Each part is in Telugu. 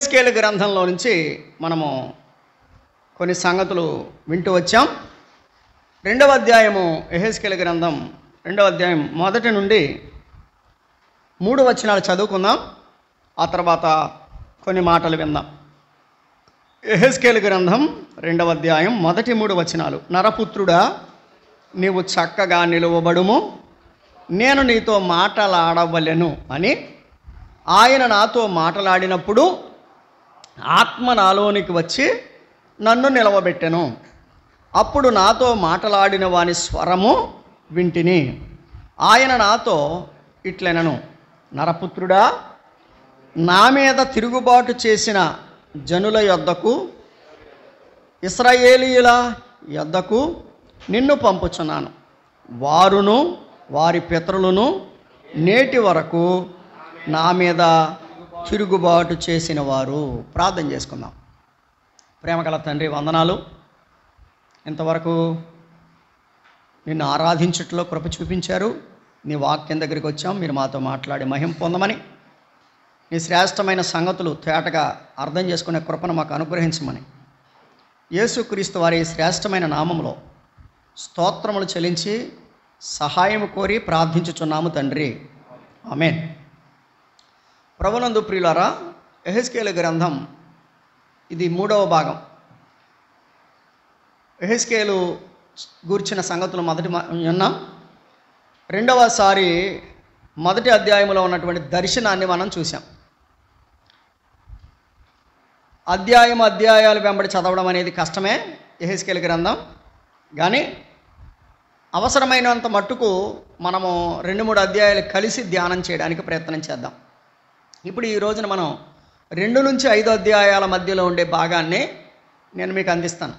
యెహెజ్కేలు గ్రంథంలో నుంచి మనము కొన్ని సంగతులు వింటూ వచ్చాం. రెండవ అధ్యాయము యెహెజ్కేలు గ్రంథం 2వ అధ్యాయం 1 నుండి 3 వచనాలు చదువుకుందాం. ఆ తర్వాత కొన్ని మాటలు విందాం. యెహెజ్కేలు గ్రంథం 2వ అధ్యాయం 3 వచనాలు. నరపుత్రుడా, నీవు చక్కగా నిలువబడుము, నేను నీతో మాటలాడవలెను అని ఆయన నాతో మాట్లాడినప్పుడు ఆత్మ నాలోనికి వచ్చి నన్ను నిలవబెట్టెను. అప్పుడు నాతో మాట్లాడిన వాని స్వరము వింటిని. ఆయన నాతో ఇట్లనెను, నరపుత్రుడా, నా మీద తిరుగుబాటు చేసిన జనుల యొద్దకు, ఇశ్రాయేలీయుల యొద్దకు నిన్ను పంపుచున్నాను. వారును వారి పితరులను నేటి వరకు నా మీద తిరుగుబాటు చేసిన వారు. ప్రార్థన చేసుకుందాం. ప్రేమగల తండ్రి, వందనాలు. ఇంతవరకు నిన్ను ఆరాధించట్లో కృప చూపించారు. నీ వాక్యం దగ్గరికి వచ్చాం, మీరు మాతో మాట్లాడి మహిమ పొందమని, నీ శ్రేష్టమైన సంగతులు తేటగా అర్థం చేసుకునే కృపను మాకు అనుగ్రహించమని యేసుక్రీస్తు వారి శ్రేష్టమైన నామంలో స్తోత్రములు చెల్లించి సహాయం కోరి ప్రార్థించుచున్నాము తండ్రి, ఆమేన్. ప్రభునందు ప్రియులారా, యెహెజ్కేలు గ్రంథం ఇది 3వ భాగం. యెహెజ్కేలు గూర్చిన సంగతులు మొదటి విన్నాం. రెండవసారి మొదటి అధ్యాయంలో ఉన్నటువంటి దర్శనాన్ని మనం చూసాం. అధ్యాయాలు వెంబడి చదవడం అనేది కష్టమే యెహెజ్కేలు గ్రంథం. కానీ అవసరమైనంత మట్టుకు మనము 2-3 అధ్యాయాలు కలిసి ధ్యానం చేయడానికి ప్రయత్నం చేద్దాం. ఇప్పుడు ఈ రోజున మనం 2 నుంచి 5 అధ్యాయాల మధ్యలో ఉండే భాగాన్ని నేను మీకు అందిస్తాను.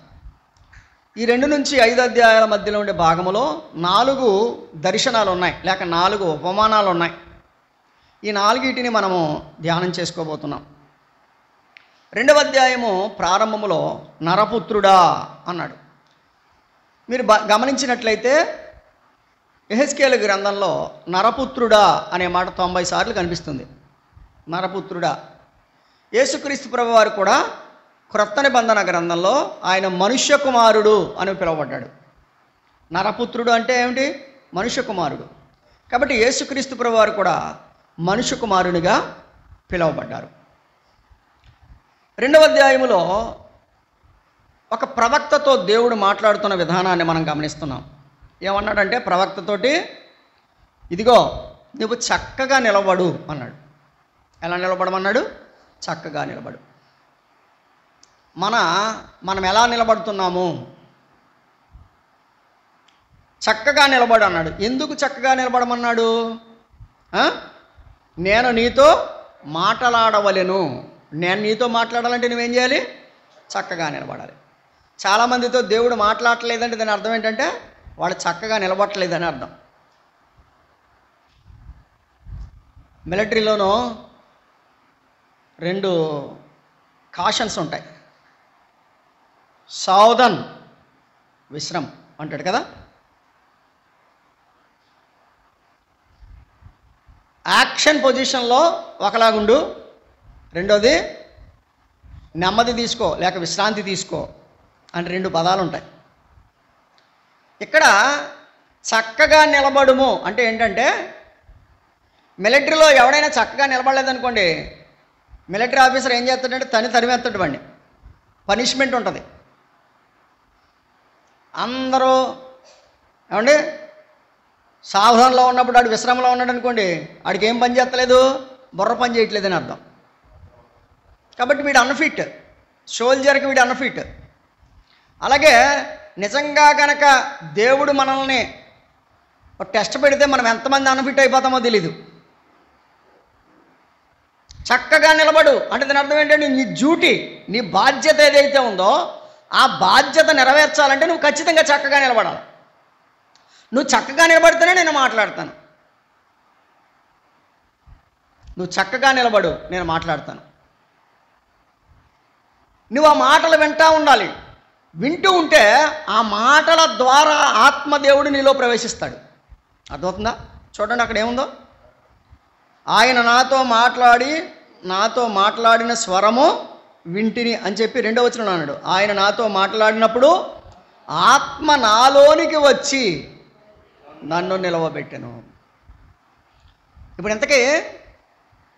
ఈ 2 నుంచి 5 అధ్యాయాల మధ్యలో ఉండే భాగంలో 4 దర్శనాలు ఉన్నాయి, లేక 4 ఉపమానాలు ఉన్నాయి. ఈ 4 మనము ధ్యానం చేసుకోబోతున్నాం. 2వ అధ్యాయము ప్రారంభంలో నరపుత్రుడా అన్నాడు. మీరు గమనించినట్లయితే యెహెజ్కేలు గ్రంథంలో నరపుత్రుడా అనే మాట 90 సార్లు కనిపిస్తుంది. నరపుత్రుడా. యేసుక్రీస్తు ప్రభువారు కూడా క్రొత్త నిబంధన గ్రంథంలో ఆయన మనుష్య కుమారుడు అని పిలువబడ్డాడు. నరపుత్రుడు అంటే ఏమిటి? మనుష్య కుమారుడు. కాబట్టి యేసుక్రీస్తు ప్రభువారు కూడా మనుష్య కుమారునిగా పిలువబడ్డారు. 2వ అధ్యాయములో ఒక ప్రవక్తతో దేవుడు మాట్లాడుతున్న విధానాన్ని మనం గమనిస్తున్నాం. ఏమన్నాడంటే ప్రవక్తతోటి, ఇదిగో నువ్వు చక్కగా నిలబడు అన్నాడు. ఎలా నిలబడమన్నాడు? చక్కగా నిలబడు. మనం ఎలా నిలబడుతున్నాము? చక్కగా నిలబడు అన్నాడు. ఎందుకు చక్కగా నిలబడమన్నాడు? నేను నీతో మాట్లాడవలెను. నేను నీతో మాట్లాడాలంటే నువ్వేం చేయాలి? చక్కగా నిలబడాలి. చాలామందితో దేవుడు మాట్లాడలేదంటే దాని అర్థం ఏంటంటే వాడు చక్కగా నిలబడలేదని అర్థం. మిలిటరీలోనూ 2 కాషన్స్ ఉంటాయి. సావధాన్, విశ్రమ్ అంటాడు కదా. యాక్షన్ పొజిషన్లో ఒకలాగుండు, రెండోది నెమ్మది తీసుకో లేక విశ్రాంతి తీసుకో అని 2 పదాలు ఉంటాయి. ఇక్కడ చక్కగా నిలబడుము అంటే ఏంటంటే, మిలిటరీలో ఎవడైనా చక్కగా నిలబడలేదనుకోండి, మిలిటరీ ఆఫీసర్ ఏం చేస్తాడంటే తరిమేస్తాడు వాడిని. పనిష్మెంట్ ఉంటుంది. అందరూ ఏమండి సావధానంలో ఉన్నప్పుడు వాడు విశ్రామంలో ఉన్నాడు అనుకోండి, వాడికి ఏం పని చేస్తలేదు? బుర్ర పని చేయట్లేదని అర్థం. కాబట్టి వీడు అన్ఫిట్, సోల్జర్కి వీడు అన్ఫిట్. అలాగే నిజంగా కనుక దేవుడు మనల్ని టెస్ట్ పెడితే మనం ఎంతమంది అన్ఫిట్ అయిపోతామో తెలీదు. చక్కగా నిలబడు అంటే దాని అర్థం ఏంటంటే నీ డ్యూటీ, నీ బాధ్యత ఏదైతే ఉందో ఆ బాధ్యత నెరవేర్చాలంటే నువ్వు ఖచ్చితంగా చక్కగా నిలబడాలి. నువ్వు చక్కగా నిలబడితేనే నేను మాట్లాడతాను. నువ్వు చక్కగా నిలబడు, నేను మాట్లాడతాను. నువ్వు ఆ మాటలు వింటూ ఉండాలి. వింటూ ఉంటే ఆ మాటల ద్వారా ఆత్మదేవుడు నీలో ప్రవేశిస్తాడు. అర్థమవుతుందా? చూడండి అక్కడ ఏముందో, ఆయన నాతో మాట్లాడి నాతో మాట్లాడిన స్వరము వింటిని అని చెప్పి 2వ వచనంలో అన్నాడు. ఆయన నాతో మాట్లాడినప్పుడు ఆత్మ నాలోనికి వచ్చి నన్ను నిలవబెట్టెను. ఇప్పుడు ఇంతకీ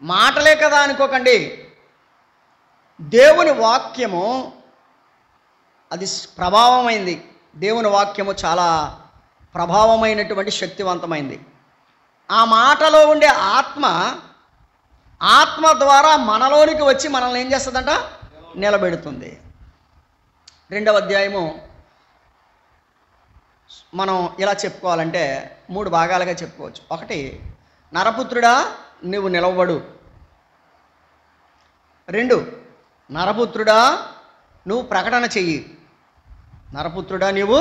మాటలే కదా అనుకోకండి. దేవుని వాక్యము అది ప్రభావమైంది. దేవుని వాక్యము చాలా ప్రభావమైనటువంటి శక్తివంతమైంది. ఆ మాటలో ఉండే ఆత్మ ద్వారా మనలోనికి వచ్చి మనల్ని ఏం చేస్తుందంట? నిలబెడుతుంది. 2వ అధ్యాయము మనం ఇలా చెప్పుకోవాలంటే 3 భాగాలుగా చెప్పుకోవచ్చు. 1, నరపుత్రుడా నువ్వు నిలవబడు. 2, నరపుత్రుడా నువ్వు ప్రకటన చెయ్యి. నరపుత్రుడా నీవు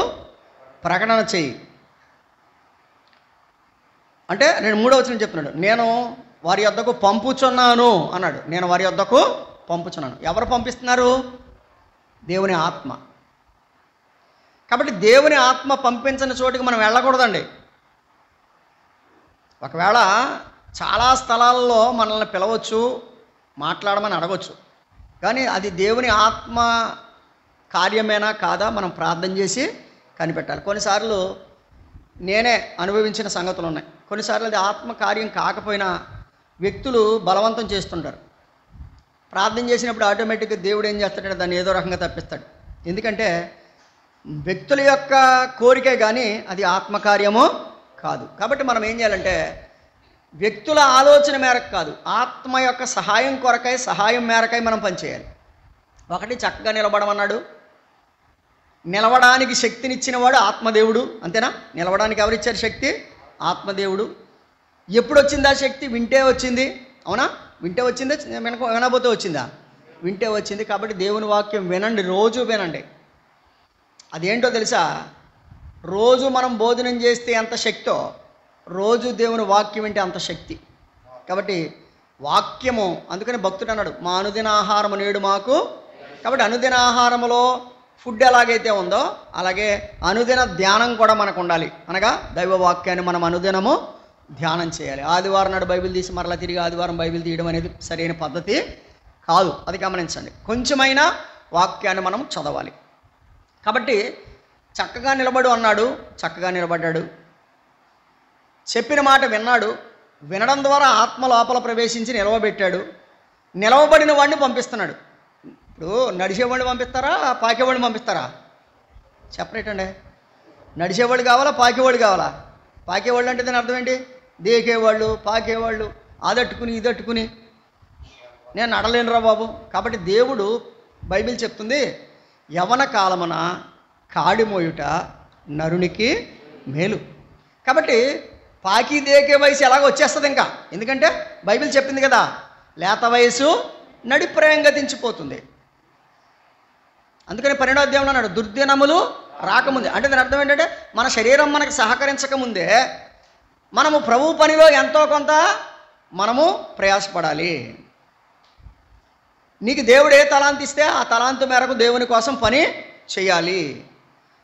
ప్రకటన చెయ్యి అంటే 3వ వచనం చెప్తున్నాడు, నేను వారి యొద్దకు పంపుచున్నాను అన్నాడు. నేను వారి యొద్దకు పంపుచున్నాను. ఎవరు పంపిస్తున్నారు? దేవుని ఆత్మ. కాబట్టి దేవుని ఆత్మ పంపించని చోటికి మనం వెళ్ళకూడదండి. ఒకవేళ చాలా స్థలాల్లో మనల్ని పిలవచ్చు, మాట్లాడమని అడగవచ్చు, కానీ అది దేవుని ఆత్మ కార్యమేనా కాదా మనం ప్రార్థన చేసి కనిపెట్టాలి. కొన్నిసార్లు నేనే అనుభవించిన సంగతులు ఉన్నాయి. కొన్నిసార్లు అది ఆత్మ కార్యం కాకపోయినా వ్యక్తులు బలవంతం చేస్తుంటారు. ప్రార్థన చేసినప్పుడు ఆటోమేటిక్గా దేవుడు ఏం చేస్తాడంటే దాన్ని ఏదో రకంగా తప్పిస్తాడు. ఎందుకంటే వ్యక్తుల యొక్క కోరికే కానీ అది ఆత్మకార్యమో కాదు. కాబట్టి మనం ఏం చేయాలంటే వ్యక్తుల ఆలోచన మేరకు కాదు, ఆత్మ యొక్క సహాయం మేరకై మనం పనిచేయాలి. 1, చక్కగా నిలబడమన్నాడు. నిలవడానికి శక్తినిచ్చినవాడు ఆత్మదేవుడు. అంతేనా? నిలవడానికి ఎవరిచ్చారు శక్తి? ఆత్మదేవుడు. ఎప్పుడు వచ్చిందా శక్తి? వింటే వచ్చింది. అవునా? వింటే వచ్చిందా? వినబోతే వచ్చిందా? వింటే వచ్చింది. కాబట్టి దేవుని వాక్యం వినండి, రోజు వినండి. అదేంటో తెలుసా? రోజు మనం భోజనం చేస్తే ఎంత శక్తో రోజు దేవుని వాక్యం వింటే అంత శక్తి. కాబట్టి వాక్యము, అందుకని భక్తుడు అన్నాడు, మా అనుదిన ఆహారము నేడు మాకు. కాబట్టి అనుదిన ఆహారములో ఫుడ్ ఎలాగైతే ఉందో అలాగే అనుదిన ధ్యానం కూడా మనకు ఉండాలి. అనగా దైవ వాక్యాన్ని మనం అనుదినము ధ్యానం చేయాలి. ఆదివారం నాడు బైబిల్ తీసి మరలా తిరిగి ఆదివారం బైబిల్ తీయడం అనేది సరైన పద్ధతి కాదు. అది గమనించండి. కొంచెమైనా వాక్యాన్ని మనం చదవాలి. కాబట్టి చక్కగా నిలబడు అన్నాడు, చక్కగా నిలబడ్డాడు. చెప్పిన మాట విన్నాడు. వినడం ద్వారా ఆత్మ లోపల ప్రవేశించి నిలవబెట్టాడు. నిలవబడిన వాడిని పంపిస్తున్నాడు. ఇప్పుడు నడిచేవాడిని పంపిస్తారా, పాకేవాడిని పంపిస్తారా? సెపరేట్ అండి. నడిచేవాళ్ళు కావాలా, పాకేవాళ్ళు కావాలా? పాకేవాళ్ళు అంటే దాని అర్థం ఏంటి? దేకేవాళ్ళు, పాకేవాళ్ళు, అదట్టుకుని ఇదట్టుకుని నేను నడలేనురా బాబు. కాబట్టి దేవుడు బైబిల్ చెప్తుంది, యవన కాలమున కాడి మోయుట నరునికి మేలు. కాబట్టి పాకి దేకే వయసు ఎలాగో వచ్చేస్తుంది ఇంకా. ఎందుకంటే బైబిల్ చెప్పింది కదా, లేత వయసు నడిప్రాయంగా దించిపోతుంది. అందుకని 12వ అధ్యాయంలో అన్నాడు, దుర్దినములు రాకముందే. అంటే దాని అర్థం ఏంటంటే మన శరీరం మనకు సహకరించకముందే మనము ప్రభు పనిలో ఎంతో కొంత మనము ప్రయాసపడాలి. నీకు దేవుడు ఏ తలాంతు ఇస్తే ఆ తలాంతు మేరకు దేవుని కోసం పని చేయాలి.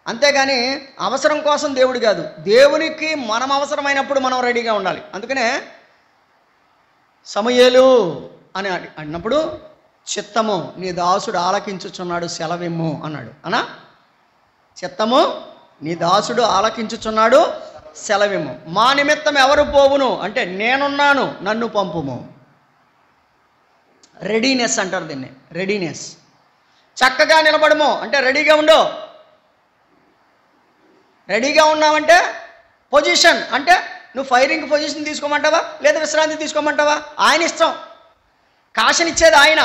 అంతేగాని అవసరం కోసం దేవుడు కాదు, దేవునికి మనం అవసరమైనప్పుడు మనం రెడీగా ఉండాలి. అందుకనే సమూయేలు అని అన్నప్పుడు చిత్తము నీ దాసుడు ఆలకించుచున్నాడు సెలవిమ్ము అన్నాడు. అనా చిత్తము నీ దాసుడు ఆలకించుచున్నాడు సెలవిమ్ము. మా నిమిత్తం ఎవరు పోవును అంటే నేనున్నాను, నన్ను పంపుము. రెడీనెస్ అంటారు దీన్ని, రెడీనెస్. చక్కగా నిలబడము అంటే రెడీగా ఉండు. రెడీగా ఉన్నామంటే పొజిషన్ అంటే నువ్వు ఫైరింగ్ పొజిషన్ తీసుకోమంటావా లేదా విశ్రాంతి తీసుకోమంటావా? ఆయన ఇష్టం. కాశనిచ్చేది ఆయన,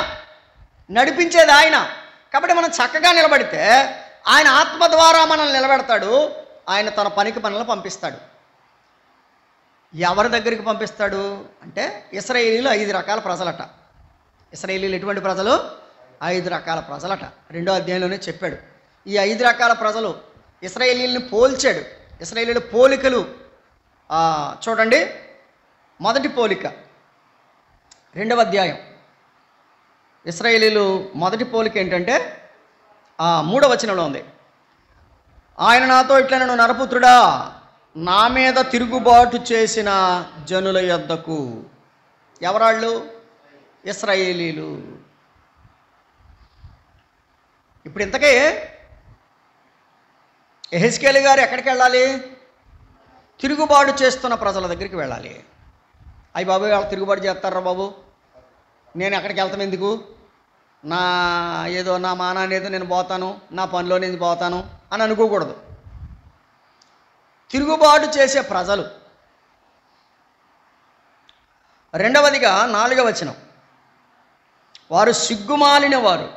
నడిపించేది ఆయన. కాబట్టి మనం చక్కగా నిలబడితే ఆయన ఆత్మ ద్వారా మనల్ని నిలబెడతాడు. ఆయన తన పనికి మనల్ని పంపిస్తాడు. ఎవరి దగ్గరికి పంపిస్తాడు అంటే ఇశ్రాయేలీలు 5 రకాల ప్రజలట. ఇశ్రాయేలీలు ఎటువంటి ప్రజలు? 5 రకాల ప్రజలట. 2వ అధ్యాయంలోనే చెప్పాడు. ఈ 5 రకాల ప్రజలు ఇశ్రాయేలీలను పోల్చాడు. ఇశ్రాయేలీల పోలికలు చూడండి. మొదటి పోలిక 2వ అధ్యాయం. ఇశ్రాయేలీలు మొదటి పోలిక ఏంటంటే 3వ వచనంలో ఉంది. ఆయన నాతో ఇట్లనెను, నరపుత్రుడా నా మీద తిరుగుబాటు చేసిన జనుల యొద్దకు. ఎవరాళ్ళు? ఇశ్రాయేలీలు. ఇప్పుడు ఇంతకీ యెహెజ్కేలు గారు ఎక్కడికి వెళ్ళాలి? తిరుగుబాటు చేస్తున్న ప్రజల దగ్గరికి వెళ్ళాలి. అయ్యి బాబు వాళ్ళు తిరుగుబాటు చేస్తారా బాబు, నేను ఎక్కడికి వెళ్తాను ఎందుకు, నా మానాన్ని ఏదో నేను పోతాను, నా పనిలో నేను పోతాను అని అనుకోకూడదు. తిరుగుబాటు చేసే ప్రజలు. రెండవదిగా 4వ వచనం, వారు సిగ్గుమాలిన వారు.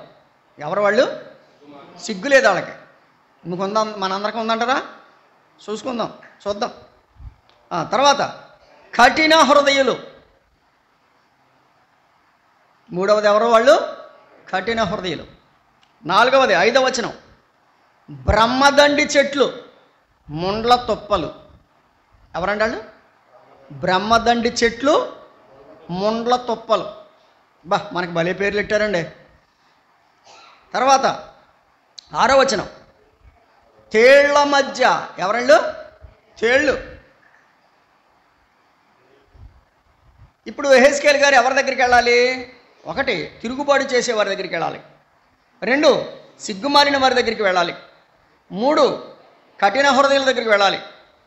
ఎవరు వాళ్ళు? సిగ్గు లేదు వాళ్ళకి. మీకు ఉందా? మనందరికీ ఉందంటారా? చూద్దాం. తర్వాత కఠిన హృదయులు. 3వది ఎవరు వాళ్ళు? కఠిన హృదయులు. 4వది 5వ వచనం, బ్రహ్మదండి చెట్లు, ముండ్ల తుప్పలు. ఎవరండి వాళ్ళు? బ్రహ్మదండి చెట్లు, ముండ్ల తుప్పలు. మనకి భలే పేర్లు పెట్టారండి. తర్వాత 6వ వచనం, తేళ్ల మధ్య. ఎవరండు? తేళ్ళు. ఇప్పుడు యెహెజ్కేలు గారు ఎవరి దగ్గరికి వెళ్ళాలి? 1 తిరుగుబాటు చేసే వారి దగ్గరికి వెళ్ళాలి. 2 సిగ్గుమాలిన వారి దగ్గరికి వెళ్ళాలి. 3 కఠిన హృదయుల దగ్గరికి వెళ్ళాలి.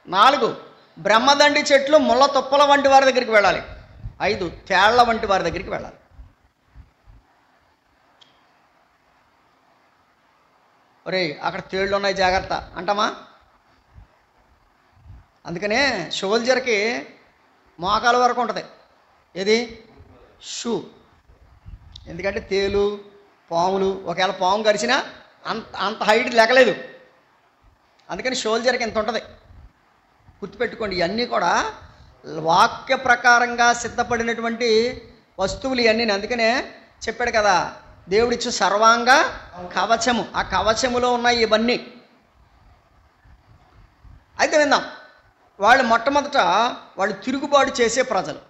4 బ్రహ్మదండి చెట్లు, ముళ్ళ తుప్పల వంటి వారి దగ్గరికి వెళ్ళాలి. 5 తేళ్ల వంటి వారి దగ్గరికి వెళ్ళాలి. ఒరే అక్కడ తేళ్ళు ఉన్నాయి జాగ్రత్త అంటామా? అందుకనే షోల్జర్కి మోకాల వరకు ఉంటుంది. ఏది? షూ. ఎందుకంటే తేలు, పాములు, ఒకవేళ పాము కరిచినా అంత హైట్ లెక్కలేదు. అందుకని షోల్జర్కి ఎంత ఉంటుంది. గుర్తుపెట్టుకోండి, ఇవన్నీ కూడా వాక్య ప్రకారంగా సిద్ధపడినటువంటి వస్తువులు ఇవన్నీ. అందుకనే చెప్పాడు కదా, దేవుడిచ్చు సర్వాంగ కవచము. ఆ కవచములో ఉన్నాయి ఇవన్నీ. అయితే విందాం. వాళ్ళు మొట్టమొదట వాళ్ళు తిరుగుబాటు చేసే ప్రజలు.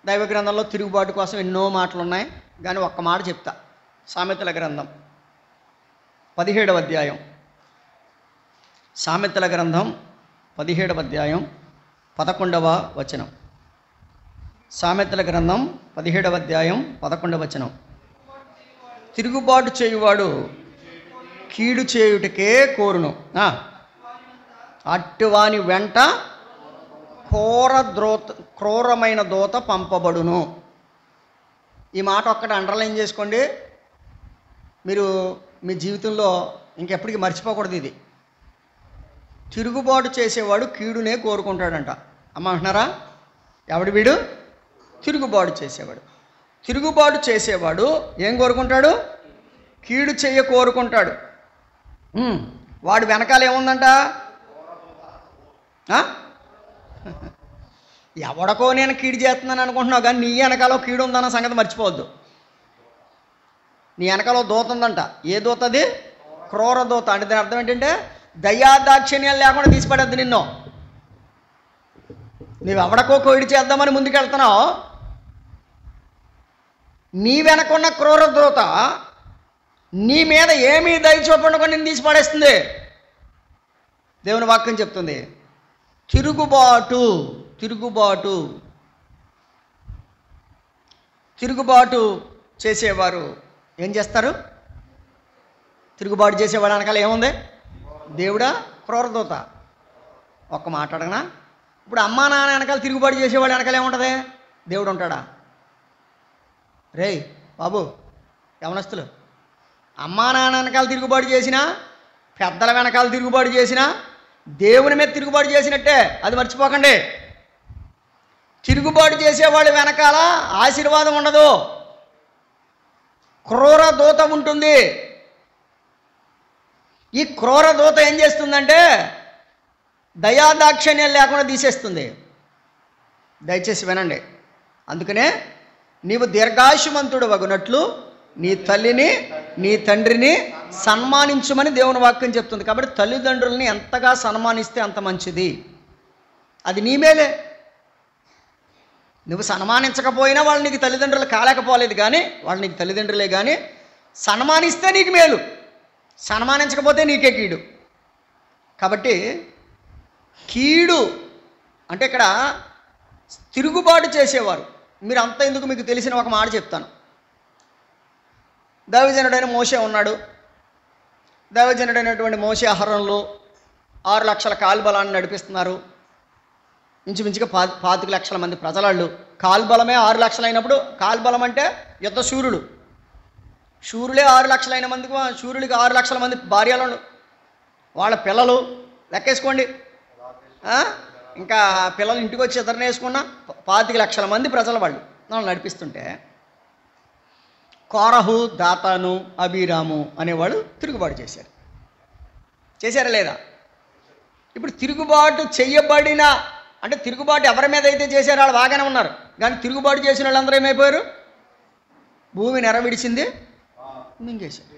దైవ గ్రంథంలో తిరుగుబాటు కోసం ఎన్నో మాటలు ఉన్నాయి, కానీ ఒక్క మాట చెప్తా. సామెతల గ్రంథం 17వ అధ్యాయం. సామెతల గ్రంథం 17వ అధ్యాయం 11వ వచనం. సామెతల గ్రంథం 17వ అధ్యాయం 11వ వచనం. తిరుగుబాటు చేయువాడు కీడు చేయుటకే కోరును, అట్టువాని వెంట క్రూరమైన దూత పంపబడును. ఈ మాట ఒక్కటి అండర్లైన్ చేసుకోండి. మీరు మీ జీవితంలో ఇంకెప్పటికీ మర్చిపోకూడదు ఇది. తిరుగుబాటు చేసేవాడు కీడునే కోరుకుంటాడంట. అమ్మ అంటున్నారా? ఎవడు వీడు? తిరుగుబాటు చేసేవాడు. తిరుగుబాటు చేసేవాడు ఏం కోరుకుంటాడు? కీడు చెయ్య కోరుకుంటాడు. వాడు వెనకాల ఏముందంట? ఎవడకో నేను కీడు చేస్తున్నాను అనుకుంటున్నావు, కానీ నీ వెనకాల కీడు ఉందన్న సంగతి మర్చిపోవద్దు. నీ వెనకాల దూత ఉందంట. ఏ దూత అది? క్రూర దూత. అంటే దాని అర్థం ఏంటంటే దయాదాక్షిణ్యాలు లేకుండా తీసిపడద్దు నిన్ను. నువ్వెవడకో కీడు చేద్దామని ముందుకెళ్తున్నావు, నీ వెనకున్న క్రూర దూత నీ మీద ఏమీ దయ చూపకుండా నిన్ను తీసి పడేస్తుంది. దేవుని వాక్యం చెప్తుంది. తిరుగుబాటు చేసేవారు ఏం చేస్తారు? తిరుగుబాటు చేసేవాడు వెనకాల ఏముంది? దేవుడా? క్రూరదూత. ఒక్క మాట అడగనా? ఇప్పుడు అమ్మా నాన్న వెనకాల తిరుగుబాటు చేసేవాడు వెనకాల ఏముంటుంది? దేవుడు ఉంటాడా? రేయ్ బాబు యవనస్తులు, అమ్మా నాన్న వెనకాల తిరుగుబాటు చేసినా, పెద్దల వెనకాల తిరుగుబాటు చేసినా దేవుని మీద తిరుగుబాటు చేసినట్టే, అది మర్చిపోకండి. తిరుగుబాటు చేసేవాళ్ళు వెనకాల ఆశీర్వాదం ఉండదు, క్రూర దూత ఉంటుంది. ఈ క్రూర దూత ఏం చేస్తుందంటే దయాదాక్షిణ్యం లేకుండా తీసేస్తుంది. దయచేసి వినండి. అందుకనే నీవు దీర్ఘాయుష్మంతుడు వగునట్లు నీ తల్లిని నీ తండ్రిని సన్మానించుమని దేవుని వాక్యం చెప్తుంది. కాబట్టి తల్లిదండ్రులని ఎంతగా సన్మానిస్తే అంత మంచిది. అది నీ మేలే. నువ్వు సన్మానించకపోయినా వాళ్ళు నీకు తల్లిదండ్రులు కాలేకపోలేదు, కానీ వాళ్ళు నీకు తల్లిదండ్రులే. కానీ సన్మానిస్తే నీకు మేలు, సన్మానించకపోతే నీకే కీడు. కాబట్టి కీడు అంటే ఇక్కడ తిరుగుబాటు చేసేవారు. మీరు అంత ఎందుకు, మీకు తెలిసిన ఒక మాట చెప్తాను. దైవజనుడైన మోషే ఉన్నాడు. దైవజనుడైనటువంటి మోషే ఆహారంలో 6 లక్షల కాల్బలాన్ని నడిపిస్తున్నారు. ఇంచుమించుగా 25 లక్షల మంది ప్రజలాళ్ళు. కాల్బలమే 6 లక్షలు అయినప్పుడు, కాల్బలం అంటే యుద్ధ శూరులు, శూరులే 6 లక్షలైన మందికి, శూరులకి 6 లక్షల మంది భార్యలు, వాళ్ళ పిల్లలు లెక్కేసుకోండి. ఇంకా పిల్లలు ఇంటికి వచ్చి ఇద్దరిని వేసుకున్న 25 లక్షల మంది ప్రజల వాళ్ళు నడిపిస్తుంటే కోరహు, దాతాను, అబీరాము అనేవాళ్ళు తిరుగుబాటు చేశారా లేదా? ఇప్పుడు తిరుగుబాటు చేయబడిన, అంటే తిరుగుబాటు ఎవరి మీద అయితే చేశారో వాళ్ళు బాగానే ఉన్నారు. కానీ తిరుగుబాటు చేసిన వాళ్ళందరూ ఏమైపోయారు? భూమి నెరవిడిచింది, మింగేశారు.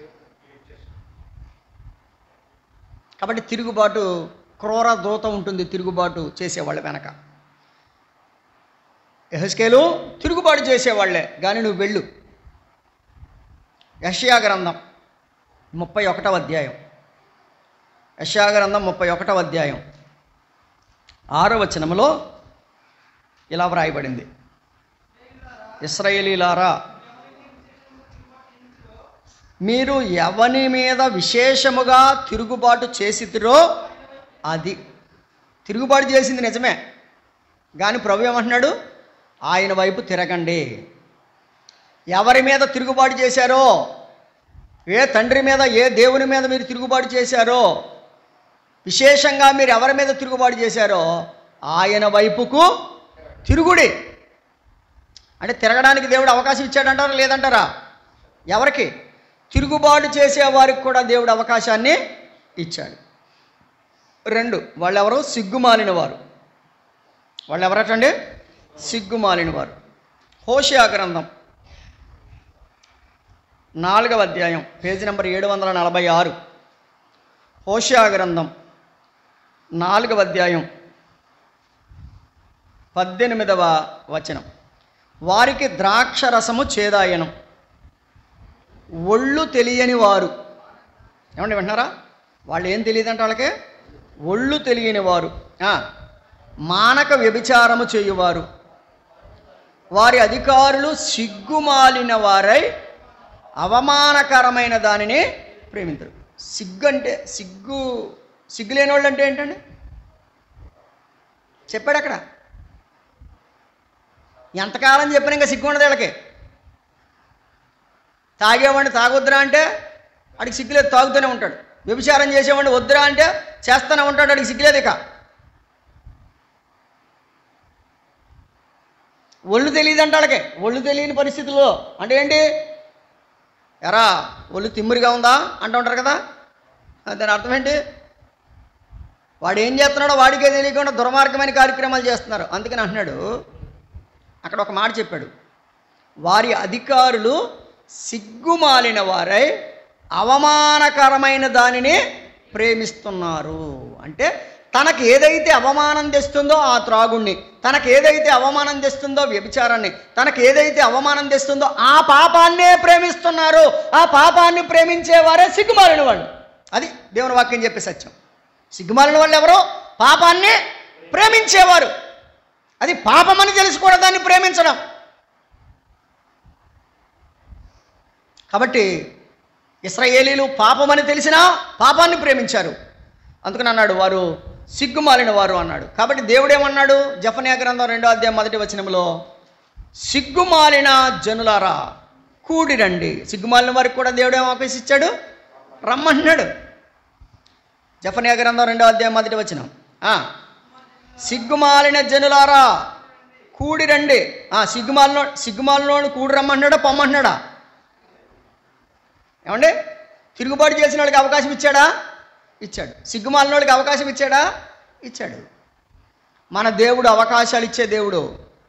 కాబట్టి తిరుగుబాటు, క్రూర దూత ఉంటుంది తిరుగుబాటు చేసేవాళ్ళ వెనక. యెహెజ్కేలు తిరుగుబాటు చేసేవాళ్లే, కానీ నువ్వు వెళ్ళు. యెషయా గ్రంథం 31వ అధ్యాయం, యెషయా గ్రంథం 31వ అధ్యాయం 6వ వచనములో ఇలా వ్రాయబడింది: ఇశ్రాయేలీలారా, మీరు ఎవని మీద విశేషముగా తిరుగుబాటు చేసితిరో, అది తిరుగుబాటు చేసింది నిజమే, కానీ ప్రభు ఏమంటున్నాడు? ఆయన వైపు తిరగండి. ఎవరి మీద తిరుగుబాటు చేశారో, ఏ తండ్రి మీద, ఏ దేవుని మీద మీరు తిరుగుబాటు చేశారో, విశేషంగా మీరు ఎవరి మీద తిరుగుబాటు చేశారో ఆయన వైపుకు తిరుగుడి. అంటే తిరగడానికి దేవుడు అవకాశం ఇచ్చాడంటారా లేదంటారా? ఎవరికి? తిరుగుబాటు చేసేవారికి కూడా దేవుడు అవకాశాన్ని ఇచ్చాడు. 2, వాళ్ళెవరో సిగ్గుమాలిన వారు. వాళ్ళు ఎవరటండి? సిగ్గుమాలిన వారు. హోషేయ గ్రంథం 4వ అధ్యాయం, పేజీ నెంబర్ 746. హోషేయ గ్రంథం 4వ అధ్యాయం 18వ వచనం: వారికి ద్రాక్షరసము చేదాయనం, ఒళ్ళు తెలియని వారు. ఏమండి వింటున్నారా? వాళ్ళు ఏం తెలియదంటే వాళ్ళకే ఒళ్ళు తెలియని వారు, మానక వ్యభిచారము చేయువారు, వారి అధికారులు సిగ్గుమాలిన వారై అవమానకరమైన దానిని ప్రేమించరు. సిగ్గు అంటే సిగ్గు లేని వాళ్ళు అంటే ఏంటండి? చెప్పాడు అక్కడ. ఎంతకాలం చెప్పినా ఇంకా సిగ్గు ఉండదు వీళ్ళకి. తాగేవాడిని తాగొద్దురా అంటే వాడికి సిగ్గులేదు, తాగుతూనే ఉంటాడు. వ్యభిచారం చేసేవాడిని వద్దురా అంటే చేస్తూనే ఉంటాడు, వాడికి సిగ్గులేదు. ఇక ఒళ్ళు తెలియదంటే వాళ్ళకి, ఒళ్ళు తెలియని పరిస్థితుల్లో అంటే ఏంటి? ఎరా ఒళ్ళు తిమ్మిరిగా ఉందా అంటూ ఉంటారు కదా, దాని అర్థం ఏంటి? వాడు ఏం చేస్తున్నాడో వాడికే తెలియకుండా దుర్మార్గమైన కార్యక్రమాలు చేస్తున్నారు. అందుకని అంటున్నాడు, అక్కడ ఒక మాట చెప్పాడు: వారి అధికారులు సిగ్గుమాలిన వారై అవమానకరమైన దానిని ప్రేమిస్తున్నారు. అంటే తనకు ఏదైతే అవమానం తెస్తుందో ఆ త్రాగుణ్ణి, తనకు ఏదైతే అవమానం తెస్తుందో వ్యభిచారాన్ని, తనకు ఏదైతే అవమానం తెస్తుందో ఆ పాపాన్నే ప్రేమిస్తున్నారు. ఆ పాపాన్ని ప్రేమించేవారే సిగ్గుమాలిన వాళ్ళు. అది దేవుని వాక్యం చెప్పే సత్యం. సిగ్గుమాలిన వాళ్ళు ఎవరో? పాపాన్ని ప్రేమించేవారు. అది పాపమని తెలిసి కూడా దాన్ని ప్రేమించడం. కాబట్టి ఇశ్రాయేలీలు పాపమని తెలిసినా పాపాన్ని ప్రేమించారు. అందుకని అన్నాడు వారు సిగ్గుమాలిన వారు అన్నాడు. కాబట్టి దేవుడేమన్నాడు? జెఫన్యా గ్రంథం 2వ అధ్యాయం 1వ వచనంలో, సిగ్గుమాలిన జనులారా కూడి రండి. సిగ్గుమాలిన వారికి కూడా దేవుడు ఏం అవకాశం ఇచ్చాడు? రమ్మంటున్నాడు. జెఫన్యా గ్రంథం 2వ అధ్యాయం 1వ వచనం, సిగ్గుమాలిన జనులారా కూడి రండి. సిగ్గుమాలినోడు కూడి రమ్మంటున్నాడా, పొమ్మంటున్నాడా? ఏమండి? తిరుగుబాటు చేసిన వాళ్ళకి అవకాశం ఇచ్చాడా? ఇచ్చాడు. సిగ్గుమాలినోడికి అవకాశం ఇచ్చాడా? ఇచ్చాడు. మన దేవుడు అవకాశాలు ఇచ్చే దేవుడు.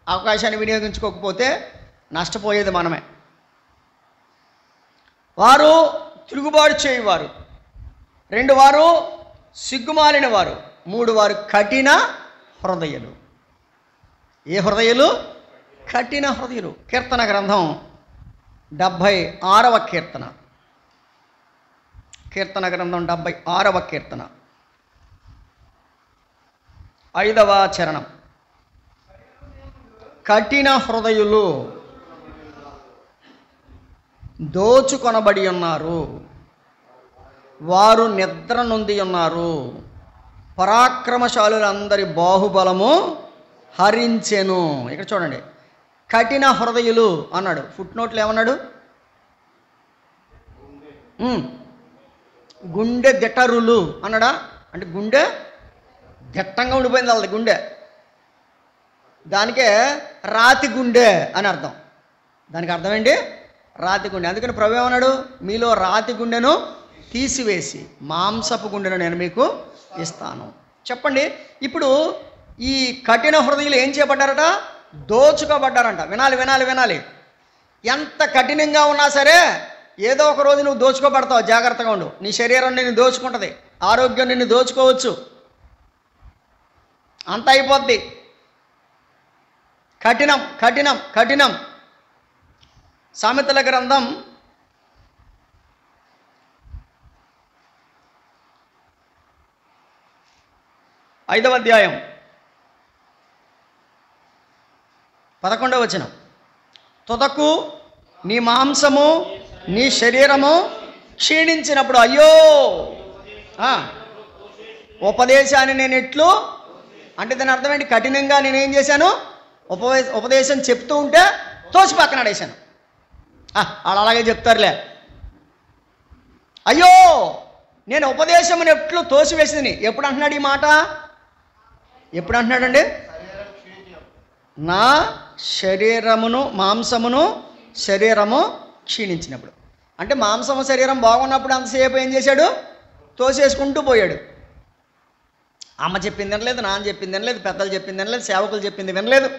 అవకాశాన్ని వినియోగించుకోకపోతే నష్టపోయేది మనమే. వారు తిరుగుబాటు చేయవారు. 2 వారు సిగ్గుమాలిన వారు. 3 వారు కఠిన హృదయులు. ఏ హృదయులు? కఠిన హృదయులు. కీర్తన గ్రంథం 76వ కీర్తన, కీర్తన గ్రంథం 76వ కీర్తన 5వ చరణం: కఠిన హృదయులు దోచుకొనబడి ఉన్నారు, వారు నిద్ర నొంది ఉన్నారు, పరాక్రమశాలులందరి బాహుబలము హరించెను. ఇక్కడ చూడండి, కఠిన హృదయులు అన్నాడు. ఫుట్ నోట్లు ఏమన్నాడు? గుండె దిట్టరులు అన్నాడా? అంటే గుండె దిట్టంగా ఉండిపోయింది వాళ్ళది గుండె. దానికే రాతి గుండె అని అర్థం. దానికి అర్థం ఏంటి? రాతి గుండె. అందుకని ప్రభు ఏమన్నాడు? మీలో రాతి గుండెను తీసివేసి మాంసపు గుండెను నేను మీకు ఇస్తాను. చెప్పండి, ఇప్పుడు ఈ కఠిన హృదయులు ఏం చేయబడ్డారట? దోచుకోబడ్డారంట. వినాలి వినాలి వినాలి. ఎంత కఠినంగా ఉన్నా సరే ఏదో ఒక రోజు నువ్వు దోచుకోబడతావు. జాగ్రత్తగా ఉండు. నీ శరీరం నిన్ను దోచుకుంటుంది, ఆరోగ్యం నిన్ను దోచుకోవచ్చు, అంత అయిపోద్ది. కఠినం కఠినం కఠినం. సామెతల గ్రంథం 5వ అధ్యాయం 11వ వచనం. తుదకు నీ మాంసము నీ శరీరము క్షీణించినప్పుడు అయ్యో, ఉపదేశాన్ని నేను ఎట్లు అంటే దాని అర్థం ఏంటి? కఠినంగా నేనేం చేశాను? ఉపదేశం చెప్తూ ఉంటే తోసి పక్కన ఆడేశాను. వాళ్ళు అలాగే చెప్తారులే. అయ్యో, నేను ఉపదేశమును ఎట్లు తోసివేసింది. ఎప్పుడు అంటున్నాడు ఈ మాట? ఎప్పుడు అంటున్నాడండి? నా శరీరమును మాంసమును శరీరము క్షీణించినప్పుడు. అంటే మాంసము శరీరం బాగున్నప్పుడు అంతసేపు ఏం చేశాడు? తోసేసుకుంటూ పోయాడు. అమ్మ చెప్పింది వినలేదు, నాన్న చెప్పింది వినలేదు, పెద్దలు చెప్పింది వినలేదు, సేవకులు చెప్పింది వినలేదు.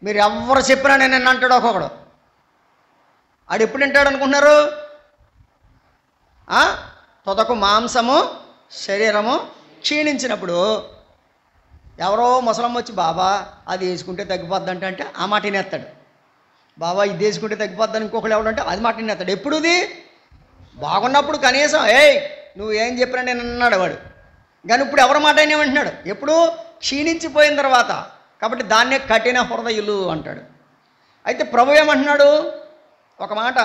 మీరు ఎవరు చెప్పినా నేను అంటాడు ఒక్కొక్కడు. ఆడు ఎప్పుడు వింటాడు అనుకుంటున్నారు? తుదకు మాంసము శరీరము క్షీణించినప్పుడు. ఎవరో ముసలమ్మ వచ్చి బాబా అది వేసుకుంటే తగ్గిపోద్ది అంటే ఆ మాట వినేస్తాడు. బాబా ఇది వేసుకుంటే తగ్గిపోద్దని ఇంకొకరు ఎవడంటే అది మాట వినేస్తాడు. ఎప్పుడుది? బాగున్నప్పుడు కనీసం నువ్వు ఏం చెప్పినా నేను అన్నాడు వాడు. కానీ ఇప్పుడు ఎవరి మాట అయినా వింటున్నాడు. ఎప్పుడు? క్షీణించిపోయిన తర్వాత. కాబట్టి దాన్నే కఠిన హృదయులు అంటాడు. అయితే ప్రభు ఏమంటున్నాడు? ఒక మాట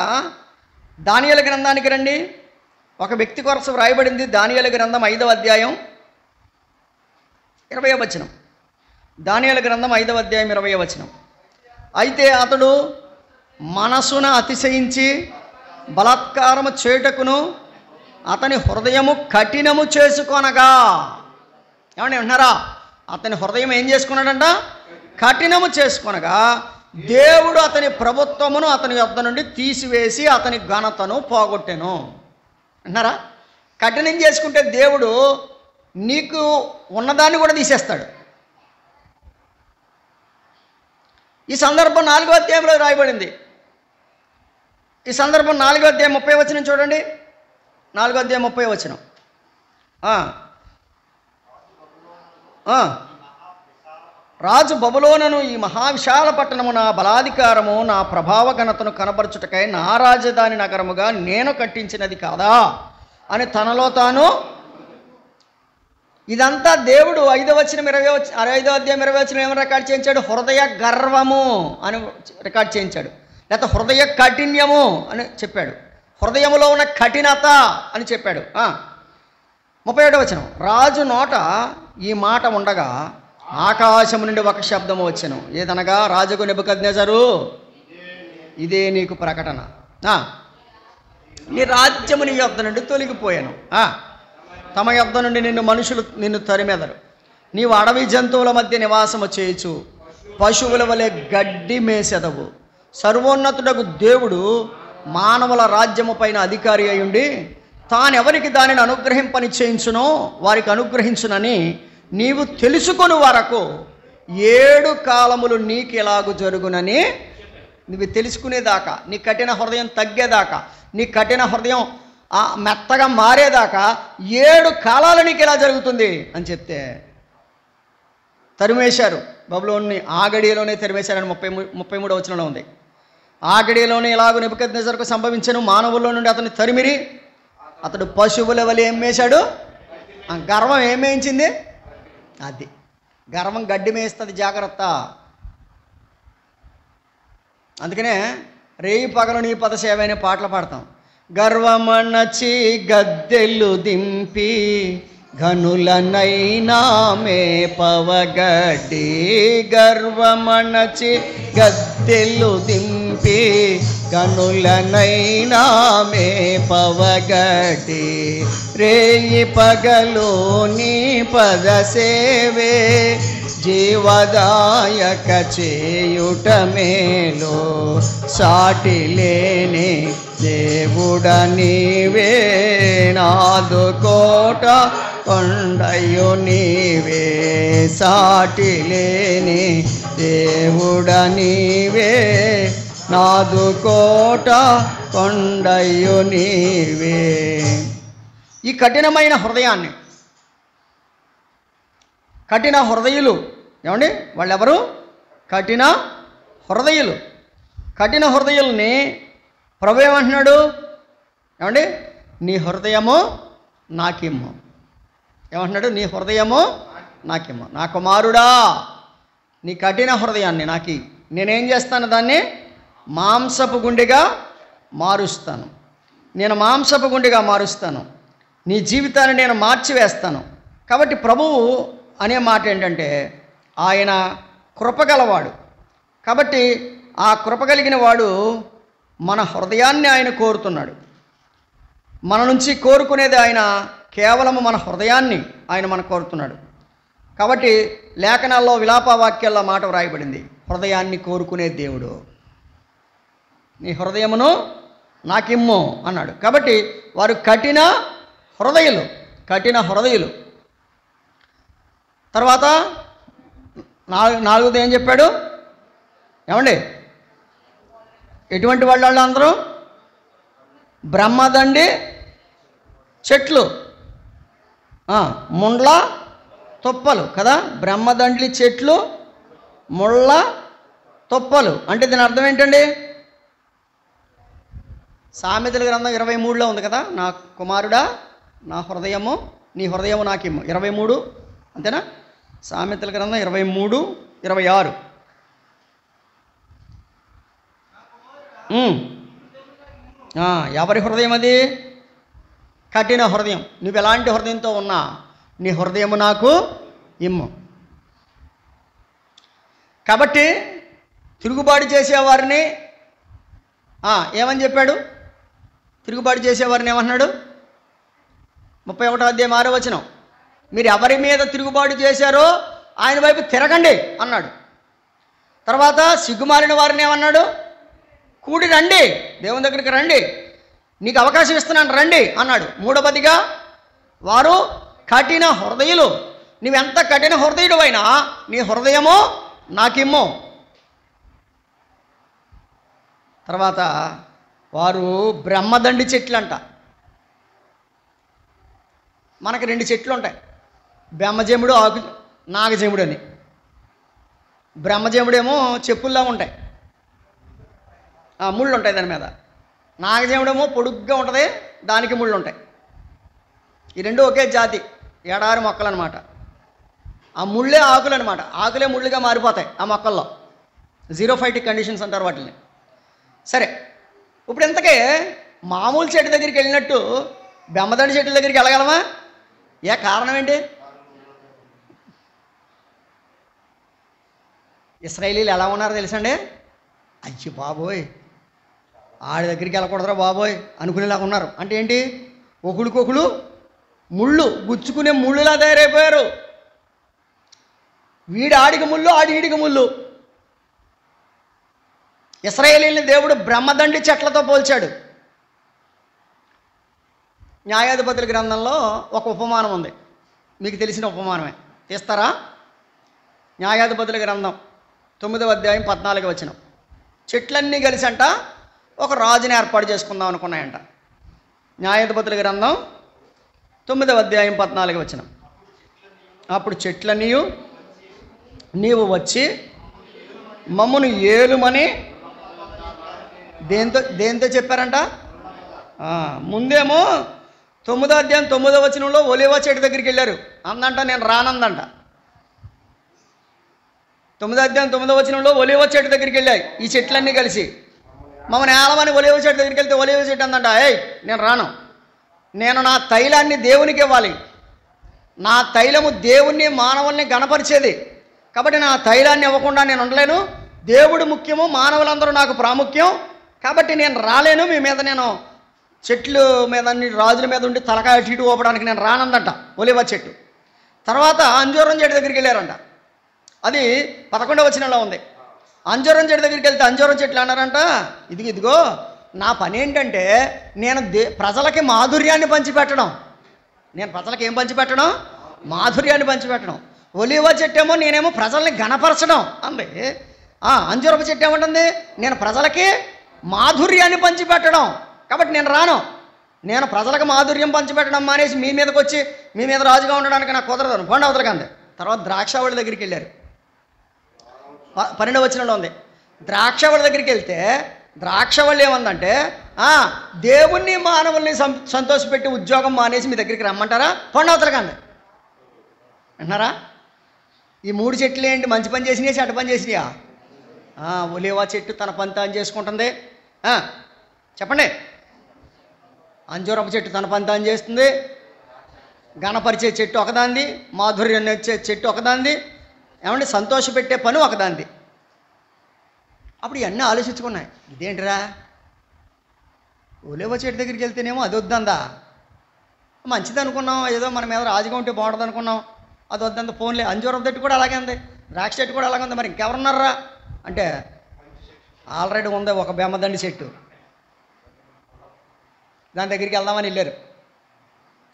దానియేలు గ్రంథానికి రండి. ఒక వ్యక్తి కొరకు వ్రాయబడింది. దానియేలు గ్రంథం 5వ అధ్యాయం 20వ వచనం. దానియేలు గ్రంథం 5వ అధ్యాయం 20వ వచనం. అయితే అతడు మనసున అతిశయించి బలాత్కారము చేయుటకును అతని హృదయము కఠినము చేసుకొనగా. ఏమండి వింటున్నారా? అతని హృదయం ఏం చేసుకున్నాడంట? కఠినము చేసుకొనగా దేవుడు అతని ప్రభుత్వమును అతని యొద్ద నుండి తీసివేసి అతని ఘనతను పోగొట్టెను. వింటున్నారా? కఠినం చేసుకుంటే దేవుడు నీకు ఉన్నదాన్ని కూడా తీసేస్తాడు. ఈ సందర్భం 4వ అధ్యాయంలో రాయబడింది. ఈ సందర్భం 4వ అధ్యాయం 30వ వచనం చూడండి. 4వ అధ్యాయం 30వ వచనం. రాజు బబులోనును ఈ మహావిశాల పట్టణము నా బలాధికారము నా ప్రభావ ఘనతను కనబరచుటకై నా రాజధాని నగరముగా నేను కట్టించినది కాదా అని తనలో తాను. ఇదంతా దేవుడు 5వ అధ్యాయం 20వ వచనం ఏమని రికార్డ్ చేయించాడు? హృదయ గర్వము అని రికార్డ్ చేయించాడు. లేకపోతే హృదయ కాఠిన్యము అని చెప్పాడు. హృదయములో ఉన్న కఠినత అని చెప్పాడు. 37వ వచనం. రాజు నోట ఈ మాట ఉండగా ఆకాశము నుండి ఒక శబ్దము వచ్చెను. ఏదనగా రాజుకు నెబుకద్నెజరు ఇదే నీకు ప్రకటన. నీ రాజ్యము నీ యొద్ద నుండి తొలగిపోయాను. తమ యొద్ద నుండి మనుషులు నిన్ను తరిమెదరు. నీవు అడవి జంతువుల మధ్య నివాసము చేయుచు పశువుల వలె గడ్డి మేసెదవు. సర్వోన్నతుడకు దేవుడు మానవుల రాజ్యము పైన అధికారి అయ్యుండి తానెవరికి దానిని అనుగ్రహింపని చేయించునో వారికి అనుగ్రహించునని నీవు తెలుసుకొని వరకు 7 కాలములు నీకు ఎలాగూ జరుగునని నువ్వు తెలుసుకునేదాకా, నీ కఠిన హృదయం తగ్గేదాకా, నీ కఠిన హృదయం మెత్తగా మారేదాకా 7 కాలాలు నీకు ఎలా జరుగుతుంది అని చెప్తే తరిమేశారు. బబులోన్ని ఆ గడియలోనే తరిమేశారని 33వ వచనంలో ఉంది. ఆ గడియలోనే ఎలాగో నెబుకద్నెజరుకు సంభవించను. మానవుల్లో నుండి అతన్ని తరిమిరి అతడు పశువుల వలె ఏమేశాడు? గర్వం ఏమేయించింది? అది గర్వం గడ్డి మేస్తుంది, జాగ్రత్త. అందుకనే రేయి పగలు నీ పదసేవ అనే పాటలు పాడతాం. గర్వమణచి గద్దెలు దింపి ఘనులనైనా మేపవగడ్డి. గర్వమణచి గద్దెలు దింపి ఘనులనైనా మేపవగడ్డి. రేయి పగలు నీ పదసేవే జీవదాయక చేయుట మేలు. సాటి లేని దేవుడ నీవే, నాదు కోట కొండయు నీవే. సాటి లేని దేవుడ నీవే, నాదు కోట కొండయు నీవే. ఈ కఠినమైన హృదయాన్ని, కఠిన హృదయులు ఏమండి, వాళ్ళెవరు? కఠిన హృదయులు. కఠిన హృదయుల్ని ప్రభు ఏమంటున్నాడు? ఏమండి, నీ హృదయము నాకిమ్ము. ఏమంటున్నాడు? నీ హృదయము నాకిమ్ము. నా కుమారుడా, నీ కఠిన హృదయాన్ని నాకి, నేనేం చేస్తాను? దాన్ని మాంసపు గుండెగా మారుస్తాను. నేను మాంసపు గుండెగా మారుస్తాను. నీ జీవితాన్ని నేను మార్చివేస్తాను. కాబట్టి ప్రభువు అనే మాట ఏంటంటే ఆయన కృపగలవాడు. కాబట్టి ఆ కృప కలిగిన వాడు మన హృదయాన్ని ఆయన కోరుతున్నాడు. మన నుంచి కోరుకునేది ఆయన కేవలము మన హృదయాన్ని ఆయన మన కోరుతున్నాడు. కాబట్టి లేఖనాల్లో విలాప వాక్యాల్లో మాట వ్రాయబడింది, హృదయాన్ని కోరుకునే దేవుడు. నీ హృదయమును నాకిమ్ము అన్నాడు. కాబట్టి వారు కఠిన హృదయులు, కఠిన హృదయులు. తర్వాత నాలుగోది ఏం చెప్పాడు? ఏమండి, ఎటువంటి వాళ్ళు అందరూ? బ్రహ్మదండి చెట్లు, ముండ్ల తుప్పలు కదా. బ్రహ్మదండ్లి చెట్లు, ముళ్ళ తుప్పలు అంటే దీని అర్థం ఏంటండి? సామెతల గ్రంథం 23లో ఉంది కదా, నా కుమారుడా నా హృదయము, నీ హృదయము నాకిమ్ము. 23 అంతేనా? సామెతల గ్రంథం 23, 26. ఎవరి హృదయం అది? కఠిన హృదయం. నువ్వు ఎలాంటి హృదయంతో ఉన్నా నీ హృదయము నాకు ఇమ్ము. కాబట్టి తిరుగుబాటు చేసేవారిని ఏమని చెప్పాడు? తిరుగుబాటు చేసేవారిని ఏమన్నాడు? 31వ అధ్యాయం 6వ వచనం, మీరు ఎవరి మీద తిరుగుబాటు చేశారో ఆయన వైపు తిరగండి అన్నాడు. తర్వాత సిగ్గుమాలిన వారిని ఏమన్నాడు? కూడి రండి, దేవుని దగ్గరికి రండి, నీకు అవకాశం ఇస్తున్నాను రండి అన్నాడు. మూడవదిగా వారు కఠిన హృదయులు. నువ్వెంత కఠిన హృదయుడు అయినా నీ హృదయము నాకిమ్ము. తర్వాత వారు బ్రహ్మదండి చెట్లంట. మనకి 2 చెట్లు ఉంటాయి, బ్రహ్మజముడు, ఆకు నాగజముడు అని. బ్రహ్మజముడేమో చెప్పుల్లా ఉంటాయి, ముళ్ళు ఉంటాయి దాని మీద. నాగజముడేమో పొడుగ్గా ఉంటుంది, దానికి ముళ్ళు ఉంటాయి. ఈ 2 ఒకే జాతి ఎడారి మొక్కలు అనమాట. ఆ ముళ్ళే ఆకులు అనమాట, ఆకులే ముళ్ళుగా మారిపోతాయి ఆ మొక్కల్లో. జీరోఫైటిక్ కండిషన్స్ అంటారు వాటిని. సరే, ఇప్పుడు ఇంతకే మామూలు చెట్టు దగ్గరికి వెళ్ళినట్టు బ్రహ్మదండి చెట్ల దగ్గరికి వెళ్ళగలమా? ఏ కారణం ఏంటి? ఇశ్రాయేలీలు ఎలా ఉన్నారో తెలుసండి? అయ్యి బాబోయ్, ఆడి దగ్గరికి వెళ్ళకూడదురా బాబోయ్ అనుకునేలాగా ఉన్నారు. అంటే ఏంటి? ఒకడికొకడు ముళ్ళు గుచ్చుకునే ముళ్ళులా తయారైపోయారు. వీడి ఆడికి ముళ్ళు, ఆడి ఈడికి ముళ్ళు. ఇశ్రాయేలీని దేవుడు బ్రహ్మదండి చెట్లతో పోల్చాడు. న్యాయాధిపతుల గ్రంథంలో ఒక ఉపమానం ఉంది, మీకు తెలిసిన ఉపమానమే. తీస్తారా? న్యాయాధిపతుల గ్రంథం 9వ అధ్యాయం 14వ వచనం. చెట్లన్నీ కలిసి అంట ఒక రాజుని ఏర్పాటు చేసుకుందాం అనుకున్నాయంట. న్యాయాధిపతుల గ్రంథం 9వ అధ్యాయం 14వ వచనం. అప్పుడు చెట్లన్నీ నీవు వచ్చి మమ్మను ఏలుమని దేంతో చెప్పారంట? ముందేమో 9వ అధ్యాయం 9వ వచనంలో ఒలీవ చెట్టు దగ్గరికి వెళ్ళారు. అందంట నేను రానందంట. 9వ అధ్యాయం 9వ వచనంలో ఒలీవ చెట్టు దగ్గరికి వెళ్ళాయి ఈ చెట్లన్నీ కలిసి. మమ్మల్ని ఏలమని ఒలీవ చెట్టు దగ్గరికి వెళ్తే ఒలీవ చెట్టు అందంట, నేను రాను, నేను నా తైలాన్ని దేవునికి ఇవ్వాలి, నా తైలము దేవుణ్ణి మానవుల్ని గణపరిచేది, కాబట్టి నా తైలాన్ని ఇవ్వకుండా నేను ఉండలేను, దేవుడు ముఖ్యము, మానవులందరూ నాకు ప్రాముఖ్యం, కాబట్టి నేను రాలేను, మీ మీద నేను చెట్లు మీద రాజుల మీద ఉండి తలకాయ ఇటు ఊపడానికి నేను రానందంట ఒలీవ చెట్టు. తర్వాత అంజూరం చెట్టు దగ్గరికి వెళ్ళారంట, అది 11వ వచనంలో ఉంది. అంజూరం చెట్టు దగ్గరికి వెళ్తే అంజూరం చెట్లు అన్నారంట, ఇదిగో నా పని ఏంటంటే నేను ప్రజలకి మాధుర్యాన్ని పంచిపెట్టడం. నేను ప్రజలకి ఏం పంచిపెట్టడం? మాధుర్యాన్ని పంచిపెట్టడం. ఒలీవ చెట్టు ఏమో నేనేమో ప్రజల్ని గణపరచడం అంది. అంజూరపు చెట్టు ఏమంటుంది? నేను ప్రజలకి మాధుర్యాన్ని పంచిపెట్టడం, కాబట్టి నేను రాను, నేను ప్రజలకు మాధుర్యం పంచిపెట్టడం మానేసి మీ మీదకి వచ్చి మీ మీద రాజుగా ఉండడానికి నాకు కుదరదు, కొండ అవతలకి అంది. తర్వాత ద్రాక్షావళి దగ్గరికి వెళ్ళారు, 12వ వచనంలో ఉంది. ద్రాక్షావళి దగ్గరికి వెళ్తే ద్రాక్షావళి ఏమందంటే, దేవుణ్ణి మానవుల్ని సంతోషపెట్టి ఉద్యోగం మానేసి మీ దగ్గరికి రమ్మంటారా, కొండ అవతలకి అంది. అంటున్నారా? ఈ 3 చెట్లు ఏంటి? మంచి పని చేసినాయా చెడ్డ పని చేసినాయా? ఒలీవ చెట్టు తన పని తాను చేసుకుంటుంది. చెప్పండి. అంజూరపు చెట్టు తన పని తాను చేస్తుంది, గణపరిచే చెట్టు ఒకదాంది, మాధుర్యం వచ్చే చెట్టు ఒకదాంది, ఏమంటే సంతోషపెట్టే పని ఒకదాంది. అప్పుడు ఇవన్నీ ఆలోచించుకున్నాయి, ఇదేంటిరా ఒలీవ చెట్టు దగ్గరికి వెళ్తేనేమో అది వద్దందా, మంచిది అనుకున్నాం, ఏదో మన మీద రాజుగా ఉంటే బాగుంటుంది అనుకున్నాం, అది వద్దంత ఫోన్లే. అంజూరపు చెట్టు కూడా అలాగే ఉంది, ద్రాక్ష చెట్టు కూడా అలాగే ఉంది, మరి ఇంకెవరున్నారా అంటే ఆల్రెడీ ఉంది ఒక బెమ్మదండి చెట్టు, దాని దగ్గరికి వెళ్దామని వెళ్ళారు.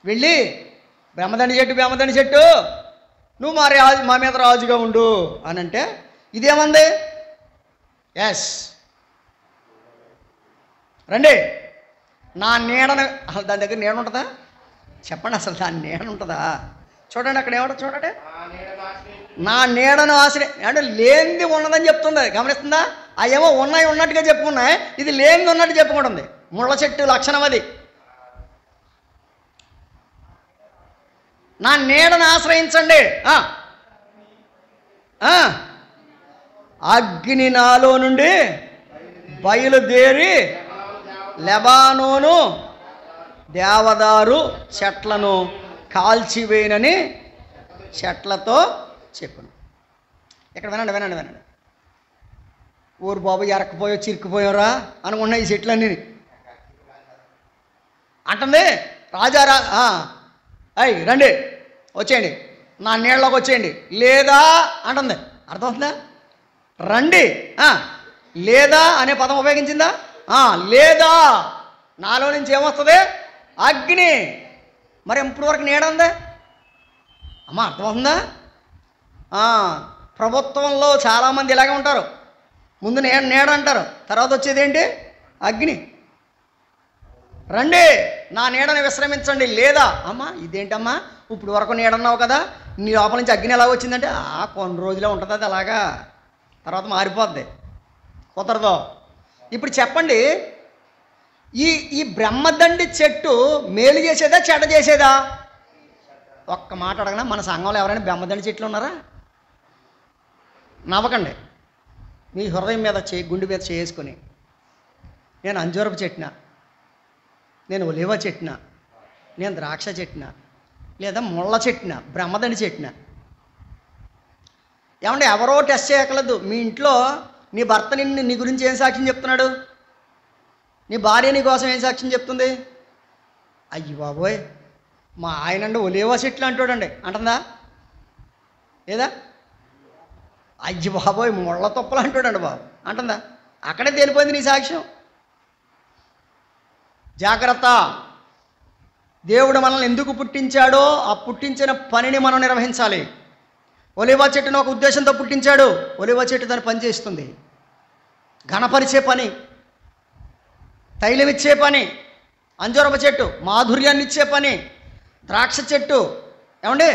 వెళ్ళి బెమ్మదండి చెట్టు నువ్వు మా మీద రాజుగా ఉండు అని అంటే ఇదేమంది? ఎస్ రండి, నా నీడను. అసలు దాని దగ్గర నీడ ఉంటుందా చెప్పండి? అసలు దాని నీడ ఉంటుందా? చూడండి అక్కడ ఏమంటుంది చూడండి, నా నీడను ఆశ్రయ అంటే లేనిది ఉన్నదని చెప్తుంది. గమనిస్తుందా? అవేమో ఉన్నాయి ఉన్నట్టుగా చెప్పుకున్నాయి, ఇది లేనిది ఉన్నట్టు చెప్పుకుంటుంది. ముళ్ళ చెట్టు లక్షణం అది. నా నీడను ఆశ్రయించండి, అగ్ని నాలో నుండి బయలుదేరి లెబానోను దేవదారు చెట్లను కాల్చివేయనని చెట్లతో చెప్పను. ఇక్కడ వినండి. ఊరు బాబు ఎరకపోయో చిరుక్కుపోయారా అనుకున్నా ఈ చెట్లన్నీ అంటుంది. రాజారా రండి, వచ్చేయండి, నా నీళ్ళలోకి వచ్చేయండి, లేదా అంటుంది. అర్థమవుతుందా? రండి, లేదా అనే పదం ఉపయోగించిందా? లేదా నాలో నుంచి ఏమొస్తుంది? అగ్ని. మరి ఇప్పుడు వరకు నీడ ఉందా అమ్మ? అర్థమవుతుందా? ప్రభుత్వంలో చాలామంది ఇలాగే ఉంటారు, ముందు నీడ అంటారు, తర్వాత వచ్చేది ఏంటి? అగ్ని. రండి, నా నీడని విశ్రమించండి. లేదా అమ్మా ఇదేంటమ్మా ఇప్పుడు వరకు నీడన్నావు కదా, నీ లోపల నుంచి అగ్ని ఎలా వచ్చిందంటే కొన్ని రోజులే ఉంటుంది, అది అలాగా తర్వాత మారిపోద్ది, కుదరదు. ఇప్పుడు చెప్పండి, ఈ బ్రహ్మదండి చెట్టు మేలు చేసేదా చెడ్డ చేసేదా? ఒక్క మాట అడగనా, మన సంఘంలో ఎవరైనా బ్రహ్మదండి చెట్లు ఉన్నారా? నవ్వకండి. మీ హృదయం మీద గుండె మీద చేసుకొని, నేను అంజూరపు చెట్టున, నేను ఒలీవ చెట్టున, నేను ద్రాక్ష చెట్టున, లేదా ముళ్ళ చెట్టున, బ్రహ్మదండి చెట్టున. ఏమంటే ఎవరో టెస్ట్ చేయక్కర్లేదు. మీ ఇంట్లో నీ భర్త నీ గురించి ఏం సాక్ష్యం చెప్తున్నాడు? నీ భార్య నీ కోసం ఏం సాక్ష్యం చెప్తుంది? అయ్యి బాబోయ్ మా ఆయనండి ఒలీవ చెట్లు అంటాడండి అంటుందా? లేదా అయ్యి బాబోయ్ ముళ్ళ తొప్పలు అంటాడండి బాబు అంటుందా? అక్కడే తేలిపోయింది నీ సాక్ష్యం. జాగ్రత్త. దేవుడు మనల్ని ఎందుకు పుట్టించాడో ఆ పుట్టించిన పనిని మనం నిర్వహించాలి. ఒలీవ చెట్టును ఒక ఉద్దేశంతో పుట్టించాడు. ఒలీవ చెట్టు దాన్ని పని చేస్తుంది. ఘనపరిచే పని, తైలమిచ్చే పని. అంజూరపు చెట్టు మాధుర్యాన్ని ఇచ్చే పని. ద్రాక్ష చెట్టు ఏమండి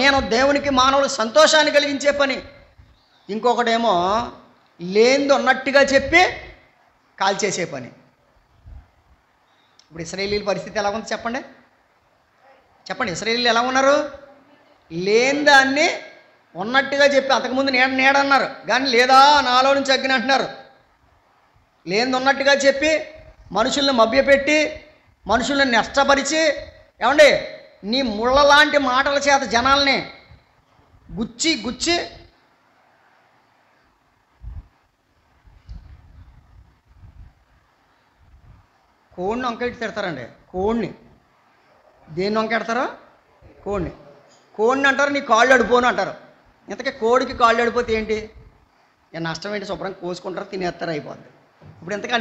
నేను దేవునికి మానవులు సంతోషాన్ని కలిగించే పని. ఇంకొకటేమో లేనిది ఉన్నట్టుగా చెప్పి కాల్చేసే పని. ఇప్పుడు ఇశ్రాయేలీల పరిస్థితి ఎలా ఉంది చెప్పండి? ఇశ్రాయేలీలు ఎలా ఉన్నారు? లేని దాన్ని ఉన్నట్టుగా చెప్పి అంతకుముందు నేడన్నారు కానీ లేదా నాలో నుంచి అగ్ని అంటున్నారు. లేనిది ఉన్నట్టుగా చెప్పి మనుషుల్ని మభ్యపెట్టి మనుషుల్ని నష్టపరిచి ఏమండి నీ ముళ్ళ లాంటి మాటల చేత జనాల్ని గుచ్చి కోడిని వంకెట్టి తిడతారండి. కోడిని దేన్ని వంకెడతారో? కోడిని అంటారు నీ కాళ్ళు అడిపోను అంటారు. ఇంతకీ కోడికి కాళ్ళు అడిపోతే ఏంటి? నష్టం ఏంటి? శుభ్రం కోసుకుంటారు, తినేస్తారు, అయిపోద్ది. ఇప్పుడు ఇంతకీ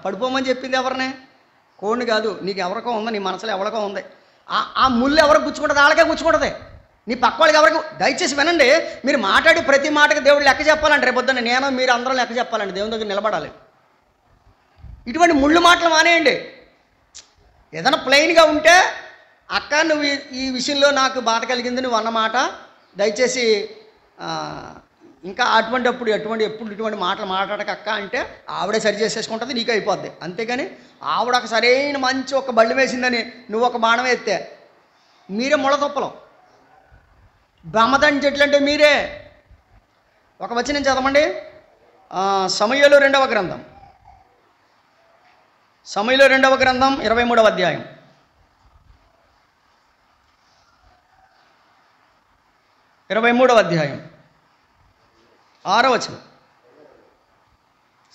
పడిపోమని చెప్పింది ఎవరినే? కోడిని కాదు. నీకు ఎవరికో ఉంది, నీ మనసులో ఎవరికో ఉంది. ఆ ముళ్ళు ఎవరికి గుచ్చుకుంటుంది? వాళ్ళకే గుచ్చుకుంటుంది. నీ పక్క వాళ్ళకి ఎవరికి? దయచేసి వినండి, మీరు మాట్లాడి ప్రతి మాటకి దేవుడు లెక్క చెప్పాలంటే రేపొద్దున నేను మీరు అందరూ లెక్క చెప్పాలండి. దేవుని దగ్గర నిలబడాలి. ఇటువంటి ముళ్ళు మాటలు మానేయండి. ఏదైనా ప్లెయిన్గా ఉంటే అక్క నువ్వు ఈ విషయంలో నాకు బాధ కలిగింది నువ్వు అన్నమాట దయచేసి ఇంకా ఎప్పుడు ఇటువంటి మాటలు మాట్లాడక అక్క అంటే ఆవిడే సరి చేసేసుకుంటుంది, నీకు అయిపోద్ది. అంతేగాని ఆవిడ ఒక సరైన మంచి ఒక బళ్ళు వేసిందని నువ్వు ఒక బాణం ఎత్తే మీరే ముళ్ళతొప్పలం. బ్రహ్మదండి చెట్లు అంటే మీరే. ఒక వచనం చదవండి. సమూయేలు 2వ గ్రంథం 23వ అధ్యాయం 6వ వచనం.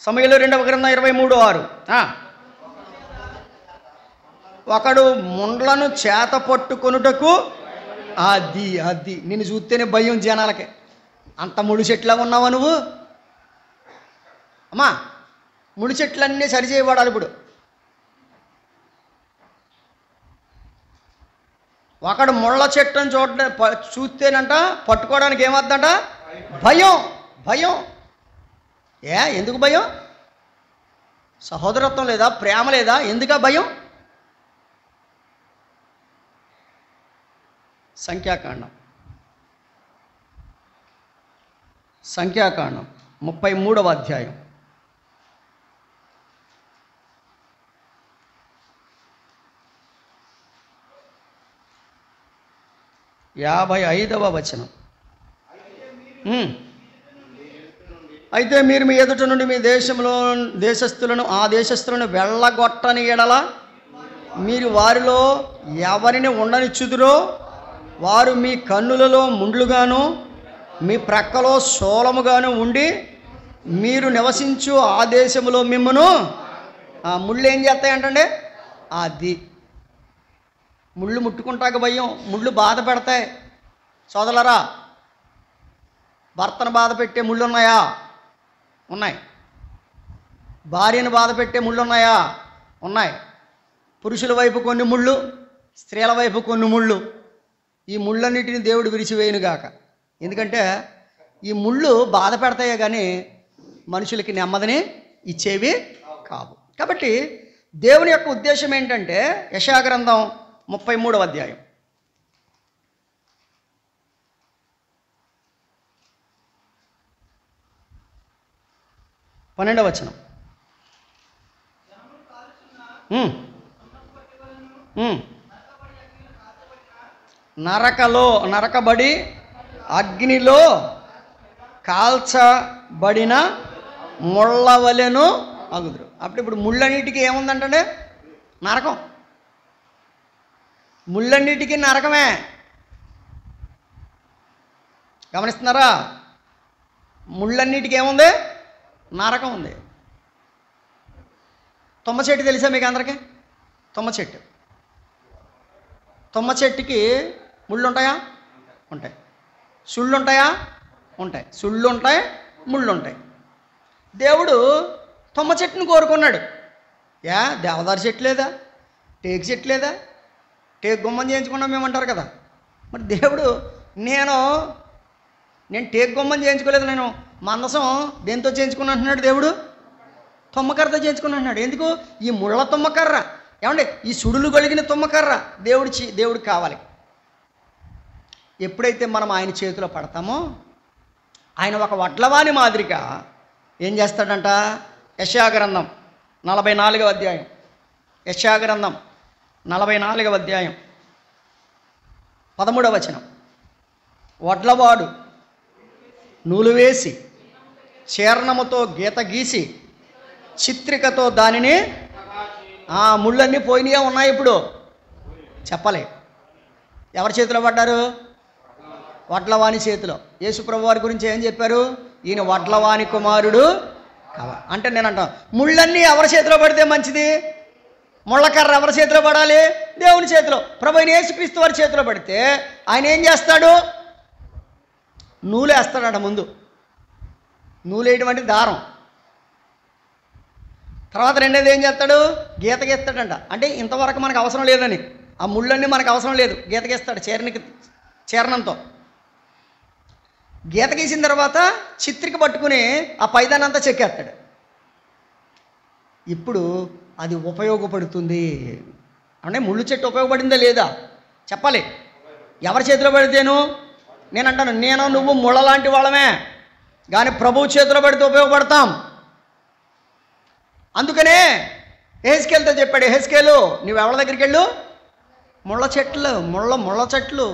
సమూయేలు 2వ గ్రంథం 23:6. ఒకడు ముండ్లను చేత పట్టుకొనుటకు అది నిన్ను చూస్తేనే భయం జనాలకి. అంత ముడి చెట్లా ఉన్నావా నువ్వు? అమ్మా ముడి చెట్లన్నీ సరిచేయబడాలి. ఇప్పుడు ఒకడు ముళ్ళ చెట్టును చూస్తేనంట పట్టుకోవడానికి ఏమవుతుందంట? భయం. ఎందుకు భయం? సహోదరత్వం లేదా? ప్రేమ లేదా? ఎందుకా భయం? సంఖ్యాకాండం 33వ అధ్యాయం 55వ వచనం. అయితే మీరు మీ ఎదుట నుండి మీ దేశస్థులను వెళ్ళగొట్టని ఎడల మీరు వారిలో ఎవరిని ఉండనిచ్చుదురో వారు మీ కన్నులలో ముండ్లుగాను మీ ప్రక్కలో శూలముగాను ఉండి మీరు నివసించు ఆ దేశంలో మిమ్మను ముళ్ళు ఏం చేస్తాయంటండి? అది ముళ్ళు ముట్టుకుంటాక భయం. ముళ్ళు బాధ పెడతాయి. సోదరులారా, భర్తను బాధ పెట్టే ముళ్ళు ఉన్నాయా? ఉన్నాయి. భార్యను బాధ పెట్టే ముళ్ళు ఉన్నాయా? ఉన్నాయి. పురుషుల వైపు కొన్ని ముళ్ళు, స్త్రీల వైపు కొన్ని ముళ్ళు. ఈ ముళ్ళన్నిటిని దేవుడు విరిచివేయునుగాక. ఎందుకంటే ఈ ముళ్ళు బాధ పెడతాయే కానీ మనుషులకి నెమ్మదిని ఇచ్చేవి కావు. కాబట్టి దేవుని యొక్క ఉద్దేశం ఏంటంటే యెషయా గ్రంథం 33వ అధ్యాయం 12వ వచనం. నరకబడి అగ్నిలో కాల్చబడిన ముళ్ళవలెను అగుదురు. ఇప్పుడు ముళ్ళన్నిటికీ ఏముందంటే నరకం. ముళ్ళన్నిటికీ నరకమే. గమనిస్తున్నారా? ముళ్ళన్నిటికీ ఏముంది? నరకం ఉంది. తుమ్మ చెట్టు తెలుసా మీకు అందరికీ? తుమ్మ చెట్టుకి ముళ్ళు ఉంటాయా? ఉంటాయి. సుళ్ళు ఉంటాయా? ఉంటాయి. సుళ్ళు ఉంటాయి, ముళ్ళు ఉంటాయి. దేవుడు తుమ్మ చెట్టును కోరుకున్నాడు. దేవదారు చెట్టు లేదా? టేకు చెట్టు లేదా? టేకు గుమ్మం చేయించుకున్నాం మేమంటారు కదా. మరి దేవుడు నేను టేకు గుమ్మం చేయించుకోలేదు, నేను మందసం దేంతో చేయించుకుని అంటున్నాడు దేవుడు? తుమ్మకర్రతో చేయించుకుని అంటున్నాడు. ఎందుకు? ఈ ముళ్ళ తుమ్మకర్ర, ఏమండి ఈ సుడులు కలిగిన తుమ్మకర్ర దేవుడికి కావాలి. ఎప్పుడైతే మనం ఆయన చేతిలో పడతామో ఆయన ఒక వడ్లవాని మాదిరిగా ఏం చేస్తాడంట? యెషయా గ్రంథం 44వ అధ్యాయం 13వ వచనం. వడ్లవాడు నూలు వేసి చీర్ణముతో గీత గీసి చిత్రికతో దానిని ముళ్ళన్నీ పోయినాయా ఉన్నాయి ఇప్పుడు చెప్పలే. ఎవరి చేతిలో పడ్డారు? వడ్లవాణి చేతిలో. యేసుప్రభు వారి గురించి ఏం చెప్పారు? ఈయన వడ్లవాణి కుమారుడు కావాలి అంటే నేను అంటాను, ముళ్ళన్నీ ఎవరి చేతిలో పడితే మంచిది? ముళ్ళకర్ర ఎవరి చేతిలో పడాలి? దేవుని చేతిలో. ప్రభు అయిన యేసుక్రీస్తు వారి చేతిలో పడితే ఆయన ఏం చేస్తాడు? నూలేస్తాడట. ముందు నూలేటువంటి దారం, తర్వాత రెండేది ఏం చేస్తాడు? గీత గీస్తాడంట. అంటే ఇంతవరకు మనకు అవసరం లేదని, ఆ ముళ్ళన్నీ మనకు అవసరం లేదు, గీత గీస్తాడు చీరణంతో. గీత గీసిన తర్వాత చిత్రిక పట్టుకుని ఆ పైదానంతా చెక్కేస్తాడు. ఇప్పుడు అది ఉపయోగపడుతుంది అంటే ముళ్ళు చెట్టు ఉపయోగపడిందా లేదా చెప్పాలి. ఎవరి చేతిలో పడితేను? నేను అంటాను, నేను నువ్వు ముళ్ళ లాంటి వాళ్ళమే, కానీ ప్రభువు చేతిలో పడితే ఉపయోగపడతాం. అందుకనే ఎహెజ్కేలుతో చెప్పాడు, ఎహెజ్కేలు నువ్వు ఎవరి దగ్గరికి వెళ్ళు? ముళ్ళ చెట్లు, ముళ్ళ చెట్లు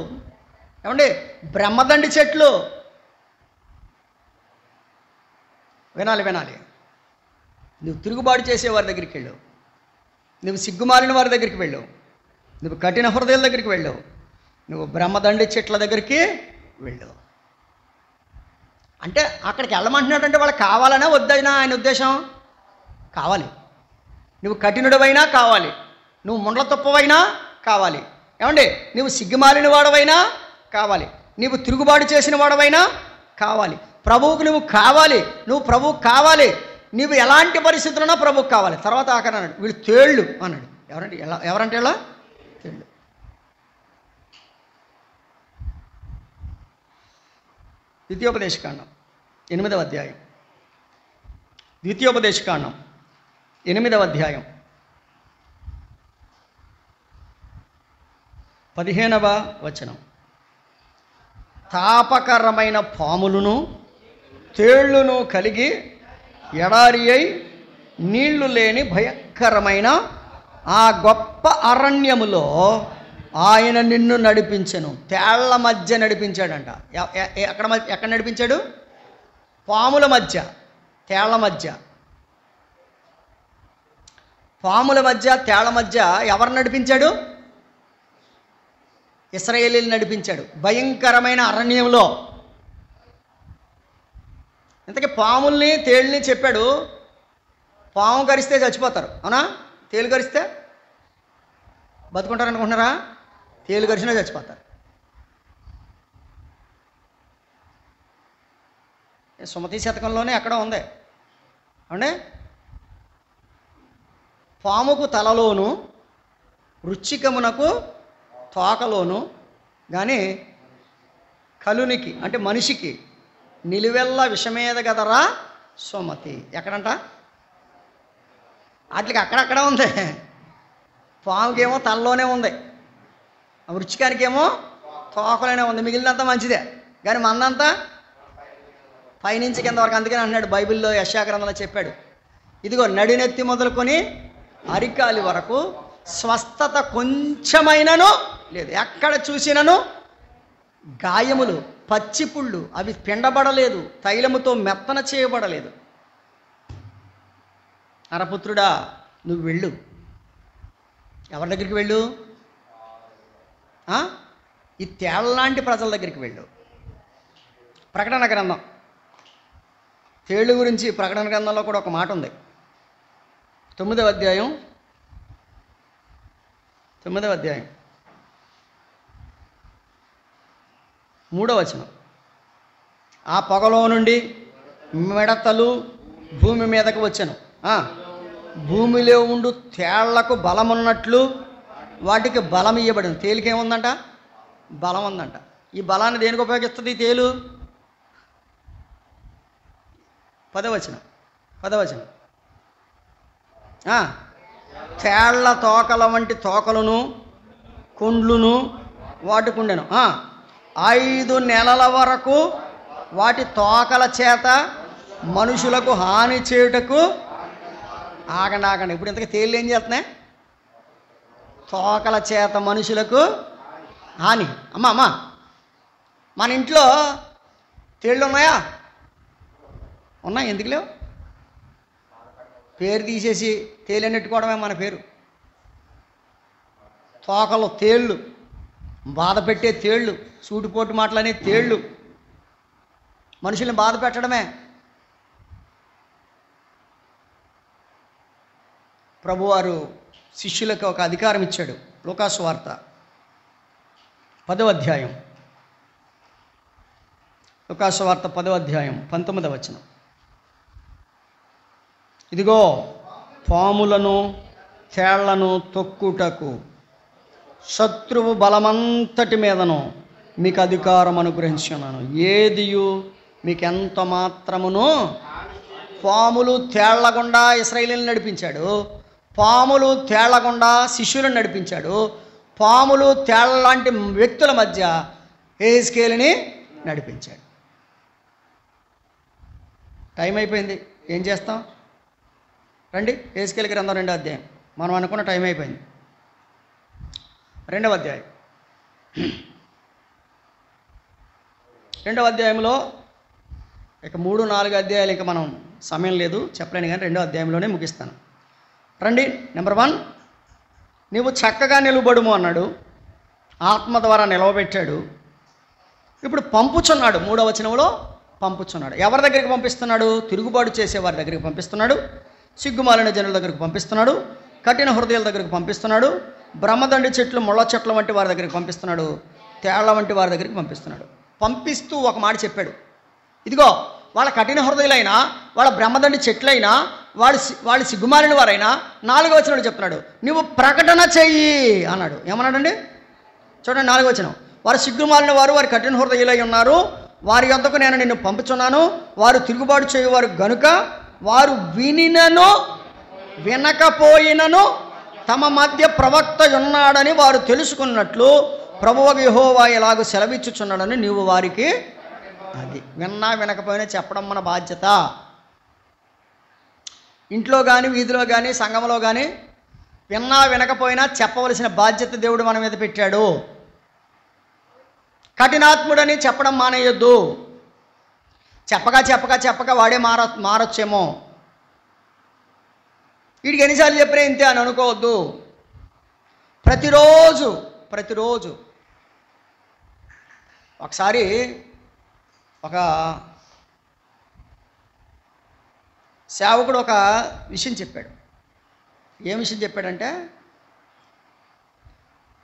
ఏమండి, బ్రహ్మదండి చెట్లు. వినాలి, నువ్వు తిరుగుబాటు చేసేవారి దగ్గరికి వెళ్ళు, నువ్వు సిగ్గుమాలిన వారి దగ్గరికి వెళ్ళు, నువ్వు కఠిన హృదయాల దగ్గరికి వెళ్ళు, నువ్వు బ్రహ్మదండి చెట్ల దగ్గరికి వెళ్ళు. అంటే అక్కడికి వెళ్ళమంటున్నాడంటే వాళ్ళకి కావాలనే వద్దైనా ఆయన ఉద్దేశం? కావాలి. నువ్వు కఠినుడవైనా కావాలి, నువ్వు ముండ్ల తుప్పవైనా కావాలి, ఏమండి నువ్వు సిగ్గుమాలిన వాడవైనా కావాలి, నువ్వు తిరుగుబాటు చేసిన వాడవైనా కావాలి. ప్రభువుకు నువ్వు కావాలి, నువ్వు ప్రభువుకు కావాలి. నువ్వు ఎలాంటి పరిస్థితులున్నా ప్రభువుకు కావాలి. తర్వాత ఆఖరి అన్నాడు, వీళ్ళు తేళ్ళు అన్నాడు. ఎవరంటే ఎలా? తేళ్ళు. ద్వితీయోపదేశకాండం 8వ అధ్యాయం. ద్వితీయోపదేశకాండం 8వ అధ్యాయం 15వ వచనం. తాపకరమైన పాములను తేళ్లును కలిగి ఎడారి అయి నీళ్లు లేని భయంకరమైన ఆ గొప్ప అరణ్యములో ఆయన నిన్ను నడిపించెను. తేళ్ల మధ్య నడిపించాడంట. ఎక్కడ నడిపించాడు? పాముల మధ్య, తేళ్ల మధ్య. పాముల మధ్య, తేళ్ల మధ్య ఎవరు నడిపించాడు? ఇశ్రాయేలీలు నడిపించాడు. భయంకరమైన అరణ్యంలో. ఇంతకీ పాముల్ని తేళ్ళని చెప్పాడు. పాము కరిస్తే చచ్చిపోతారు, అవునా? తేలు కరిస్తే బతుకుంటారు అనుకుంటున్నారా? తేలు కరిచినా చచ్చిపోతారు. సుమతి శతకంలోనే ఎక్కడ ఉంది అంటే పాముకు తలలోను రుచికమునకు తోకలోను కానీ కలునికి అంటే మనిషికి నిలువెల్ల విషమేద గదరా సుమతి. ఎక్కడంట? వాటికి అక్కడక్కడ ఉంది. పాముకేమో తలలోనే ఉంది, వృచ్చికానికేమో తోకలోనే ఉంది. మిగిలినంతా మంచిదే, కానీ మందంతా పైనుంచి కింద వరకు. అందుకని అన్నాడు బైబిల్లో, యెషయా గ్రంథంలో చెప్పాడు, ఇదిగో నడినెత్తి మొదలుకొని అరికాలి వరకు స్వస్థత కొంచెమైనను లేదు. ఎక్కడ చూసినను గాయములు, పచ్చిపుళ్ళు, అవి పిండబడలేదు, తైలముతో మెత్తన చేయబడలేదు. నరపుత్రుడా, నువ్వు వెళ్ళు. ఎవరి దగ్గరికి వెళ్ళు? ఈ తేళ్లాంటి ప్రజల దగ్గరికి వెళ్ళు. ప్రకటన గ్రంథం, తేళ్ళు గురించి ప్రకటన గ్రంథంలో కూడా ఒక మాట ఉంది. 9వ అధ్యాయం 3వ వచనం. ఆ పొగలో నుండి మిడతలు భూమి మీదకు వచ్చాను. భూమిలో ఉండు తేళ్లకు బలమున్నట్లు వాటికి బలం ఇవ్వబడింది. తేలికేముందంట? బలం ఉందంట. ఈ బలాన్ని దేనికి ఉపయోగిస్తుంది తేలు? 10వ వచనం. తేళ్ల తోకల వంటి తోకలను కొండ్లును వాటికుండెను. 5 నెలల వరకు వాటి తోకల చేత మనుషులకు హాని చేయుటకు. ఆగండి. ఇప్పుడు ఇంతకీ తేళ్ళు ఏం చేస్తున్నాయి? తోకల చేత మనుషులకు హాని. అమ్మా మన ఇంట్లో తేళ్ళు ఉన్నాయా? ఉన్నాయి, ఎందుకు లేవు? పేరు తీసేసి తేలెనెట్టుకోవడమే మన పేరు. తోకలు తేళ్ళు, బాధ పెట్టే తేళ్ళు, సూటిపోటు మాటలనే తేళ్ళు, మనుషుల్ని బాధ పెట్టడమే. ప్రభువారు శిష్యులకు ఒక అధికారం ఇచ్చాడు. లూకాసు వార్త 10వ అధ్యాయం, లూకాసు వార్త 10వ అధ్యాయం 19వ వచనం. ఇదిగో పాములను తేళ్లను తొక్కుటకు శత్రువు బలమంతటి మీదను మీకు అధికారం అనుగ్రహించున్నాను. ఏదియు మీకెంత మాత్రమును. పాములు తేళ్లగుండా ఇశ్రాయేలీయులను నడిపించాడు, పాములు తేళ్లగుండా శిష్యులను నడిపించాడు, పాములు తేళ్ల లాంటి వ్యక్తుల మధ్య యెహెజ్కేలుని నడిపించాడు. టైం అయిపోయింది, ఏం చేస్తాం? రండి యెహెజ్కేలు గ్రంథం 2వ అధ్యాయం. మనం అనుకున్న టైం అయిపోయింది. 2వ అధ్యాయం, 2వ అధ్యాయంలో ఇక 3, 4 అధ్యాయాలు ఇంకా మనం సమయం లేదు చెప్పలేను, కానీ 2వ అధ్యాయంలోనే ముగిస్తాను. రండి. నెంబర్ 1, నీవు చక్కగా నిలబడుము అన్నాడు, ఆత్మ ద్వారా నిలవబెట్టాడు. ఇప్పుడు పంపుచున్నాడు. 3వ వచనంలో పంపుచున్నాడు. ఎవరి దగ్గరికి పంపిస్తున్నాడు? తిరుగుబాటు చేసేవారి దగ్గరికి పంపిస్తున్నాడు, సిగ్గుమాలిన జనుల దగ్గరికి పంపిస్తున్నాడు, కఠిన హృదయాల దగ్గరికి పంపిస్తున్నాడు, బ్రహ్మదండి చెట్లు, ముళ్ళ చెట్ల వంటి వారి దగ్గరికి పంపిస్తున్నాడు, తేళ్ల వంటి వారి దగ్గరికి పంపిస్తున్నాడు. పంపిస్తూ ఒక మాట చెప్పాడు, ఇదిగో వాళ్ళ కఠిన హృదయులైనా, వాళ్ళ బ్రహ్మదండి చెట్లైనా, వాళ్ళు సిగ్గుమాలిన వారైనా 4వ వచనంలో చెప్తున్నాడు, నువ్వు ప్రకటన చెయ్యి అన్నాడు. ఏమన్నాడండి? చూడండి 4వ వచనం. వారు సిగ్గుమాలిన వారు, వారి కఠిన హృదయులై ఉన్నారు, వారి యొద్దకు నేను నిన్ను పంపుచున్నాను, వారు తిరుగుబాటు చేయువారు గనుక వారు వినినను వినకపోయినను తమ మధ్య ప్రవక్త ఉన్నాడని వారు తెలుసుకున్నట్లు ప్రభువగు యెహోవా ఎలాగూ సెలవిచ్చుచున్నాడని నీవు వారికి. అది విన్నా వినకపోయినా చెప్పడం మన బాధ్యత. ఇంట్లో కానీ, వీధిలో కానీ, సంఘంలో కానీ విన్నా వినకపోయినా చెప్పవలసిన బాధ్యత దేవుడు మన మీద పెట్టాడు. కఠినాత్ముడని చెప్పడం మానేయొద్దు. చెప్పగా వాడే మారొచ్చేమో. వీడికి ఎన్నిసార్లు చెప్పినా ఇంతే అని అనుకోవద్దు. ప్రతిరోజు ఒకసారి ఒక సేవకుడు ఒక విషయం చెప్పాడు. ఏం విషయం చెప్పాడంటే,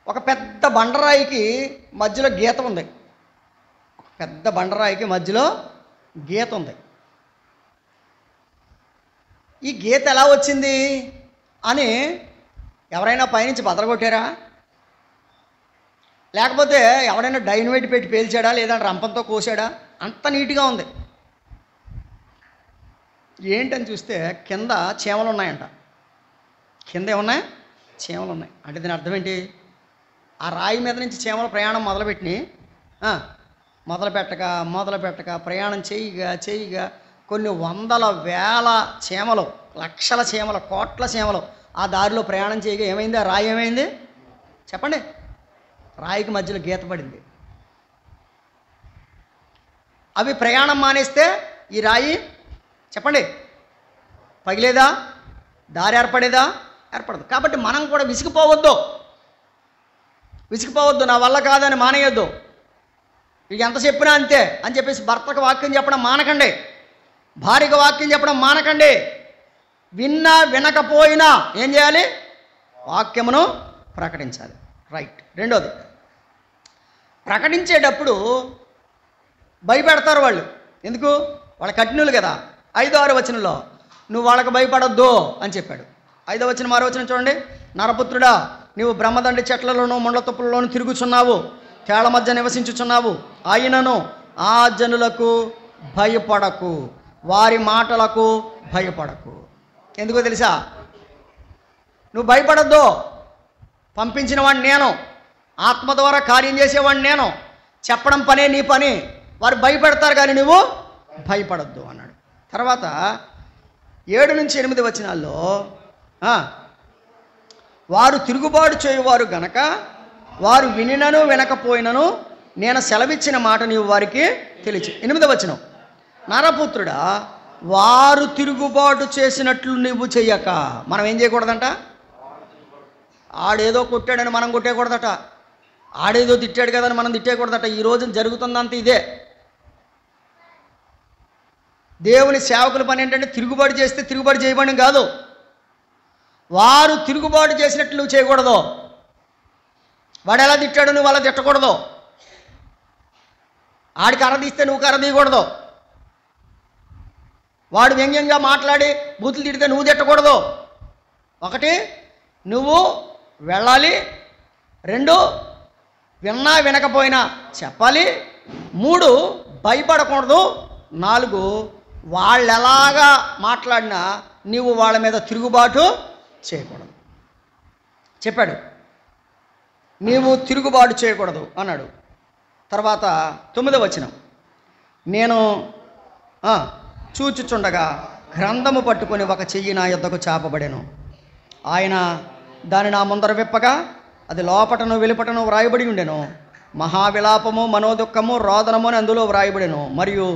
ఒక పెద్ద బండరాయికి మధ్యలో గీత ఉంది. పెద్ద బండరాయికి మధ్యలో గీత ఉంది. ఈ గీత ఎలా వచ్చింది అని ఎవరైనా పైనుంచి బదలగొట్టారా? లేకపోతే ఎవరైనా డైనమైట్ పెట్టి పేల్చాడా? లేదా రంపంతో కోసాడా? అంత నీట్గా ఉంది. ఏంటని చూస్తే కింద చీమలు ఉన్నాయంట. కింద ఏమున్నాయి? చీమలు ఉన్నాయి. అంటే దీని అర్థం ఏంటి? ఆ రాయి మీద నుంచి చీమల ప్రయాణం మొదలు పెట్టక ప్రయాణం చేయగా కొన్ని వందల వేల చీమలు, లక్షల చీమలు, కోట్ల చీమలు ఆ దారిలో ప్రయాణం చేయగా ఏమైంది? ఆ రాయి ఏమైంది చెప్పండి? రాయికి మధ్యలో గీత పడింది. అవి ప్రయాణం మానేస్తే ఈ రాయి చెప్పండి పగిలేదా? దారి ఏర్పడేదా? ఏర్పడదు. కాబట్టి మనం కూడా విసిగిపోవద్దు. నా వల్ల కాదని మానేయొద్దు. ఇక ఎంత చెప్పినా అంతే అని చెప్పేసి భర్తకు వాక్యం చెప్పడం మానకండి, భార్యకు వాక్యం చెప్పడం మానకండి. విన్నా వినకపోయినా ఏం చేయాలి? వాక్యమును ప్రకటించాలి. రైట్. రెండోది, ప్రకటించేటప్పుడు భయపెడతారు వాళ్ళు. ఎందుకు? వాళ్ళ కఠినులు కదా. 5వ, 6వ వచనంలో నువ్వు వాళ్ళకి భయపడొద్దు అని చెప్పాడు. 5వ వచనం, 6వ వచనం చూడండి. నరపుత్రుడా, నీవు బ్రహ్మదండి చెట్లలోనూ ముండ్ల తుప్పలలోనూ తిరుగుచున్నావు, తేళ్ల మధ్య నివసించుచున్నావు. అయినను ఆ జనులకు భయపడకు, వారి మాటలకు భయపడకు. ఎందుకో తెలుసా? నువ్వు భయపడొద్దు. పంపించిన వాడిని నేను, ఆత్మ ద్వారా కార్యం చేసేవాడిని నేను, చెప్పడం పనే నీ పని. వారు భయపెడతారు కానీ నువ్వు భయపడొద్దు అన్నాడు. తర్వాత 7 నుంచి 8 వచనాల్లో వారు తిరుగుబాటు చేయువారు గనక వారు వినినను వినకపోయినను నేను సెలవిచ్చిన మాట నీవు వారికి తెలియచు. 8వ వచనం, నరపుత్రుడా, వారు తిరుగుబాటు చేసినట్లు నువ్వు చెయ్యక. మనం ఏం చేయకూడదంట? ఆడేదో కొట్టాడని మనం కొట్టేయకూడదట, ఆడేదో తిట్టాడు కదని మనం తిట్టేయకూడదట. ఈ రోజు జరుగుతుందంత ఇదే. దేవుని సేవకుల పని ఏంటంటే తిరుగుబాటు చేస్తే తిరుగుబాటు చేయబడి కాదు, వారు తిరుగుబాటు చేసినట్లు నువ్వు చేయకూడదు. వాడు ఎలా తిట్టాడు నువ్వు అలా తిట్టకూడదు. ఆడికి కర్ర తీస్తే నువ్వు కర్ర తీయకూడదు. వాడు వ్యంగ్యంగా మాట్లాడి బూతులు తిడితే నువ్వు తిట్టకూడదు. ఒకటి, నువ్వు వెళ్ళాలి. రెండు, విన్నా వినకపోయినా చెప్పాలి. మూడు, భయపడకూడదు. నాలుగు, వాళ్ళు ఎలాగా మాట్లాడినా నీవు వాళ్ళ మీద తిరుగుబాటు చేయకూడదు. చెప్పాడు, నీవు తిరుగుబాటు చేయకూడదు అన్నాడు. తర్వాత 9వ వచనం, నేను చూచుచుండగా గ్రంథము పట్టుకొని ఒక చెయ్యి నా యొద్దకు చాపబడెను. ఆయన దాని నా ముందర విప్పగా అది లోపటను వెలుపటను వ్రాయబడి ఉండెను. మహావిలాపము, మనోదుఃఖము, రోదనము అని అందులో వ్రాయబడెను. మరియు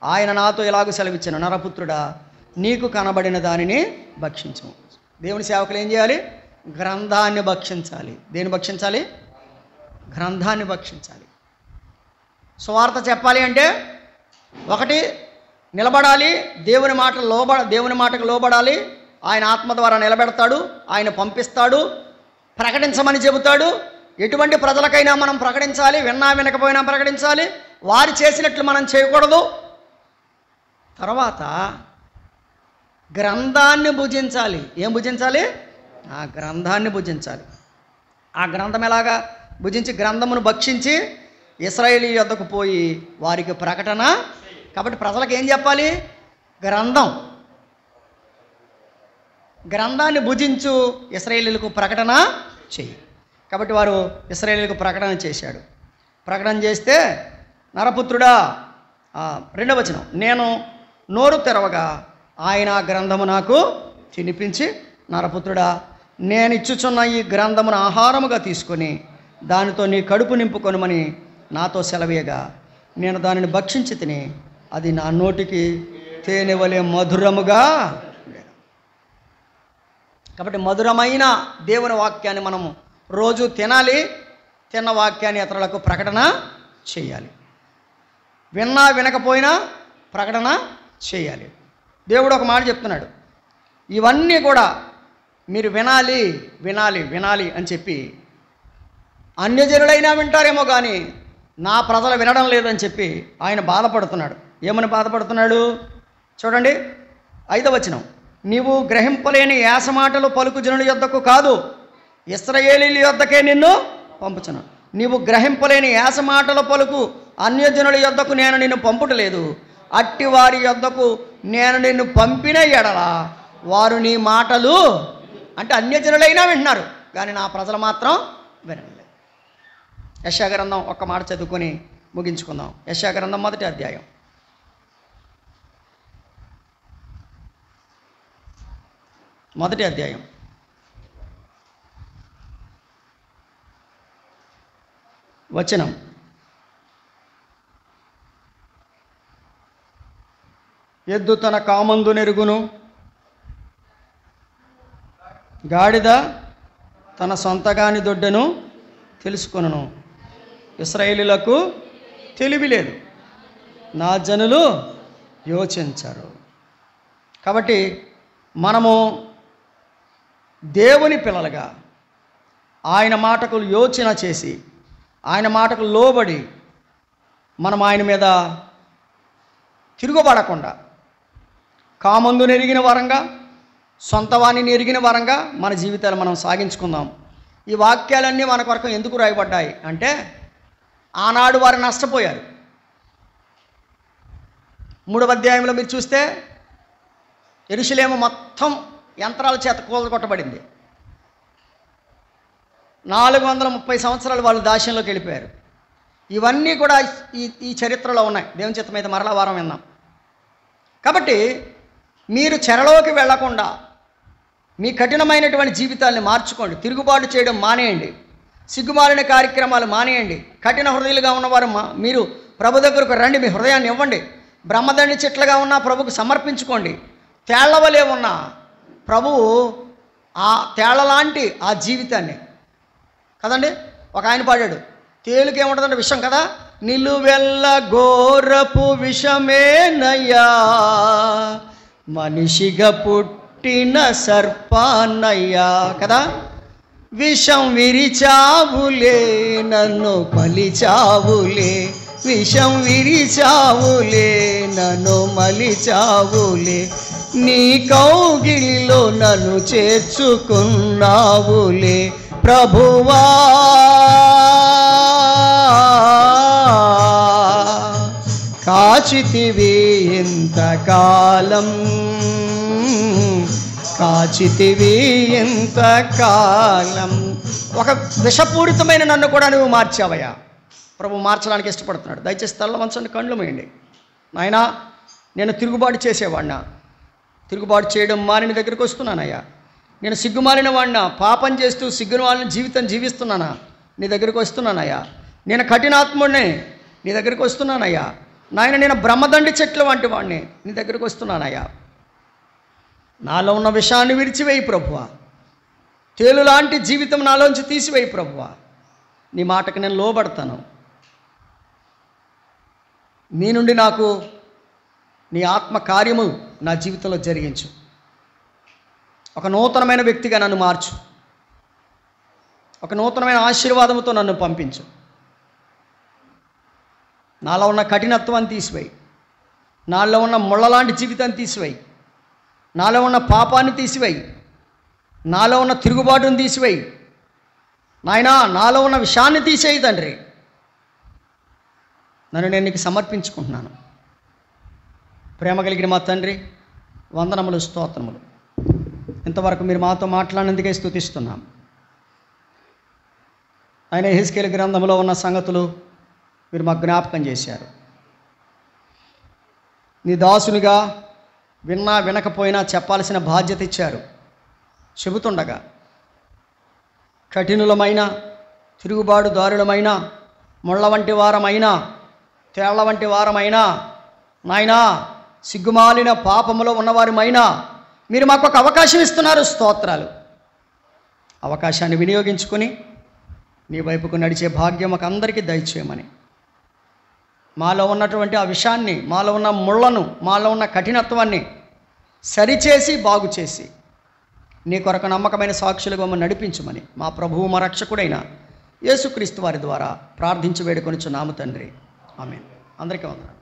ఆయన నాతో ఇలాగూ సెలవిచ్చాను, నరపుత్రుడా, నీకు కనబడిన దానిని భక్షించము. దేవుని సేవకులు ఏం చేయాలి? గ్రంథాన్ని భక్షించాలి. దేన్ని భక్షించాలి? గ్రంథాన్ని భక్షించాలి. సువార్త చెప్పాలి అంటే ఒకటి, నిలబడాలి. దేవుని మాటకు లోబడాలి. ఆయన ఆత్మ ద్వారా నిలబెడతాడు, ఆయన పంపిస్తాడు, ప్రకటించమని చెబుతాడు. ఎటువంటి ప్రజలకైనా మనం ప్రకటించాలి, విన్నా వినకపోయినా ప్రకటించాలి. వారు చేసినట్లు మనం చేయకూడదు. తర్వాత గ్రంథాన్ని భుజించాలి. ఏం భుజించాలి? ఆ గ్రంథాన్ని భుజించాలి. ఆ గ్రంథం ఎలాగా భుజించి, గ్రంథమును భక్షించి ఇశ్రాయేలు యొద్దకు పోయి వారికి ప్రకటన. కాబట్టి ప్రజలకు ఏం చెప్పాలి? గ్రంథాన్ని భుజించు, ఇశ్రాయేలీయులకు ప్రకటన చెయ్యి. కాబట్టి వారు ఇశ్రాయేలీయులకు ప్రకటన చేశాడు. ప్రకటన చేస్తే, నరపుత్రుడా, 2వ వచనం, నేను నోరు తెరవగా ఆయన ఆ గ్రంథము నాకు తినిపించి, నరపుత్రుడా, నేను ఇచ్చుచున్న ఈ గ్రంథమును ఆహారముగా తీసుకొని దానితో నీ కడుపు నింపుకొనుమని నాతో సెలవేయగా నేను దానిని భక్షించి తిని అది నా నోటికి తేనె వలె మధురముగా. కాబట్టి మధురమైన దేవుని వాక్యాన్ని మనము రోజు తినాలి. తిన్న వాక్యాన్ని ఇతరులకు ప్రకటన చేయాలి. విన్నా వినకపోయినా ప్రకటన చేయాలి. దేవుడు ఒక మాట చెప్తున్నాడు, ఇవన్నీ కూడా మీరు వినాలి వినాలి వినాలి అని చెప్పి అన్యజనులైనా వింటారేమో కానీ నా ప్రజలు వినడం లేదని చెప్పి ఆయన బాధపడుతున్నాడు. ఏమని బాధపడుతున్నాడు చూడండి. 5వ వచనం, నీవు గ్రహింపలేని యాసమాటలు పలుకు జనుల యొద్దకు కాదు, ఇశ్రాయేలీయుల యొద్దకే నిన్ను పంపుచును. నీవు గ్రహింపలేని యాసమాటల పలుకు అన్యజనుల యొద్దకు నేను నిన్ను పంపుటలేదు. అట్టి వారి యొద్దకు నేను నిన్ను పంపిన ఎడల వారు నీ మాటలు, అంటే అన్యజనులైనా వింటున్నారు కానీ నా ప్రజలు మాత్రం వినలేదు. యెషయా గ్రంథం ఒక్క మాట చదువుకొని ముగించుకుందాం. యెషయా గ్రంథం 1వ అధ్యాయం. వచనం, ఎద్దు తన కామందు నెరుగును, గాడిద తన సొంతగాని దొడ్డను తెలుసుకొనును. ఇశ్రాయేలీయులకు తెలివి లేదు, నా జనులు యోచించరు. కాబట్టి మనము దేవుని పిల్లలుగా ఆయన మాటకు యోచన చేసి ఆయన మాటకు లోబడి మనం ఆయన మీద తిరుగుబడకుండా కామందును ఎరిగిన వరంగా సొంత వాణిని ఎరిగిన వరంగా మన జీవితాలు మనం సాగించుకుందాం. ఈ వాక్యాలన్నీ మన కొరకు ఎందుకు రాయబడ్డాయి అంటే ఆనాడు వారు నష్టపోయారు. 3వ అధ్యాయంలో మీరు చూస్తే యెరూషలేము మొత్తం యంత్రాల చేత కూలగొట్టబడింది. 430 సంవత్సరాలు వాళ్ళు దాస్యంలోకి వెళ్ళిపోయారు. ఇవన్నీ కూడా ఈ చరిత్రలో ఉన్నాయి. దేవుని చిత్తం మీద మరలా వారం విన్నాం. కాబట్టి మీరు చెరలోకి వెళ్లకుండా మీ కఠినమైనటువంటి జీవితాన్ని మార్చుకోండి. తిరుగుబాటు చేయడం మానేయండి. సిగ్గుమాలిన కార్యక్రమాలు మానేయండి. కఠిన హృదయాలుగా ఉన్నవారు మీరు ప్రభు దగ్గరకు రండి, మీ హృదయాన్ని ఇవ్వండి. బ్రహ్మదండి చెట్లుగా ఉన్నా ప్రభుకు సమర్పించుకోండి. తేళ్లవలే ఉన్న ప్రభువు ఆ తేళ్లలాంటి ఆ జీవితాన్ని కదండి. ఒక ఆయన పాడాడు, తేలుకేముంటుందంటే విషం కదా, నిలువెల్ల ఘోరపు విషమేనయ్యా మనిషిగా పుట్టిన సర్పాన్నయ్యా కదా. విషం విరిచావులే నన్ను మలిచావులే, విషం విరిచావులే నన్ను మలిచావులే, నీ కౌగిలిలో నన్ను చేర్చుకున్నావులే ప్రభువా. కాచితివి ఎంతకాలం, కాచితివి ఎంతకాలం. ఒక విషపూరితమైన నన్ను కూడా నువ్వు మార్చావయ్యా. ప్రభు మార్చడానికి ఇష్టపడుతున్నాడు. దయచేసి తల్ల వంచండి, కళ్ళు మూయండి. నాయనా, నేను తిరుగుబాటు చేసేవాడినా, తిరుగుబాటు చేయడం మాని నీ దగ్గరికి వస్తున్నానయ్యా. నేను సిగ్గుమాలిన వాడినా, పాపం చేస్తూ సిగ్గుమాలిన జీవితం జీవిస్తున్నానా, నీ దగ్గరికి వస్తున్నానయ్యా. నేను కఠినాత్ముడిని, నీ దగ్గరికి వస్తున్నానయ్యా. నాయన, నేను బ్రహ్మదండి చెట్ల వంటి వాడిని, నీ దగ్గరికి వస్తున్నానయ్యా. నాలో ఉన్న విషయాన్ని విడిచివేయి ప్రభువా. తేలు లాంటి జీవితం నాలోంచి తీసివేయి ప్రభువా. నీ మాటకు నేను లోబడతాను. నీ నుండి నాకు నీ ఆత్మ కార్యము నా జీవితంలో జరిగించు. ఒక నూతనమైన వ్యక్తిగా నన్ను మార్చు. ఒక నూతనమైన ఆశీర్వాదంతో నన్ను పంపించు. నాలో ఉన్న కఠినత్వాన్ని తీసివేయి. నాలో ఉన్న ముళ్ళలాంటి జీవితాన్ని తీసివేయి. నాలో ఉన్న పాపాన్ని తీసివేయి. నాలో ఉన్న తిరుగుబాటును తీసివేయి. నాయనా, నాలో ఉన్న విషయాన్ని తీసేయి తండ్రి. నన్ను నేను నీకు సమర్పించుకుంటున్నాను. ప్రేమ కలిగిన మా తండ్రి, వందనములు, స్తోత్రములు. ఇంతవరకు మీరు మాతో మాట్లాడినందుకే స్తుతిస్తున్నాం. ఆయన యెహెజ్కేలు గ్రంథంలో ఉన్న సంగతులు మీరు మాకు జ్ఞాపకం చేశారు. నీ దాసునిగా విన్నా వినకపోయినా చెప్పాల్సిన బాధ్యత ఇచ్చారు. చెబుతుండగా కఠినులమైన, తిరుగుబాటుదారులమైన, ముళ్ళ వంటి వారమైనా, తేళ్ల వంటి వారమైనా, నాయనా, సిగ్గుమాలిన పాపములో ఉన్నవారిమైనా మీరు మాకు ఒక అవకాశం ఇస్తున్నారు. స్తోత్రాలు. అవకాశాన్ని వినియోగించుకొని నీ వైపుకు నడిచే భాగ్యం మాకు అందరికీ దయచేయమని, మాలో ఉన్నటువంటి ఆ విషయాన్ని, మాలో ఉన్న ముళ్ళను, మాలో ఉన్న కఠినత్వాన్ని సరిచేసి బాగు చేసి నీ కొరకు నమ్మకమైన సాక్షులుగా మమ్మల్ని నడిపించమని మా ప్రభువు మా రక్షకుడైన యేసుక్రీస్తు వారి ద్వారా ప్రార్థించి వేడుకొనిచున్నాము తండ్రి. ఆమేన్. అందరికీ వందనాలు.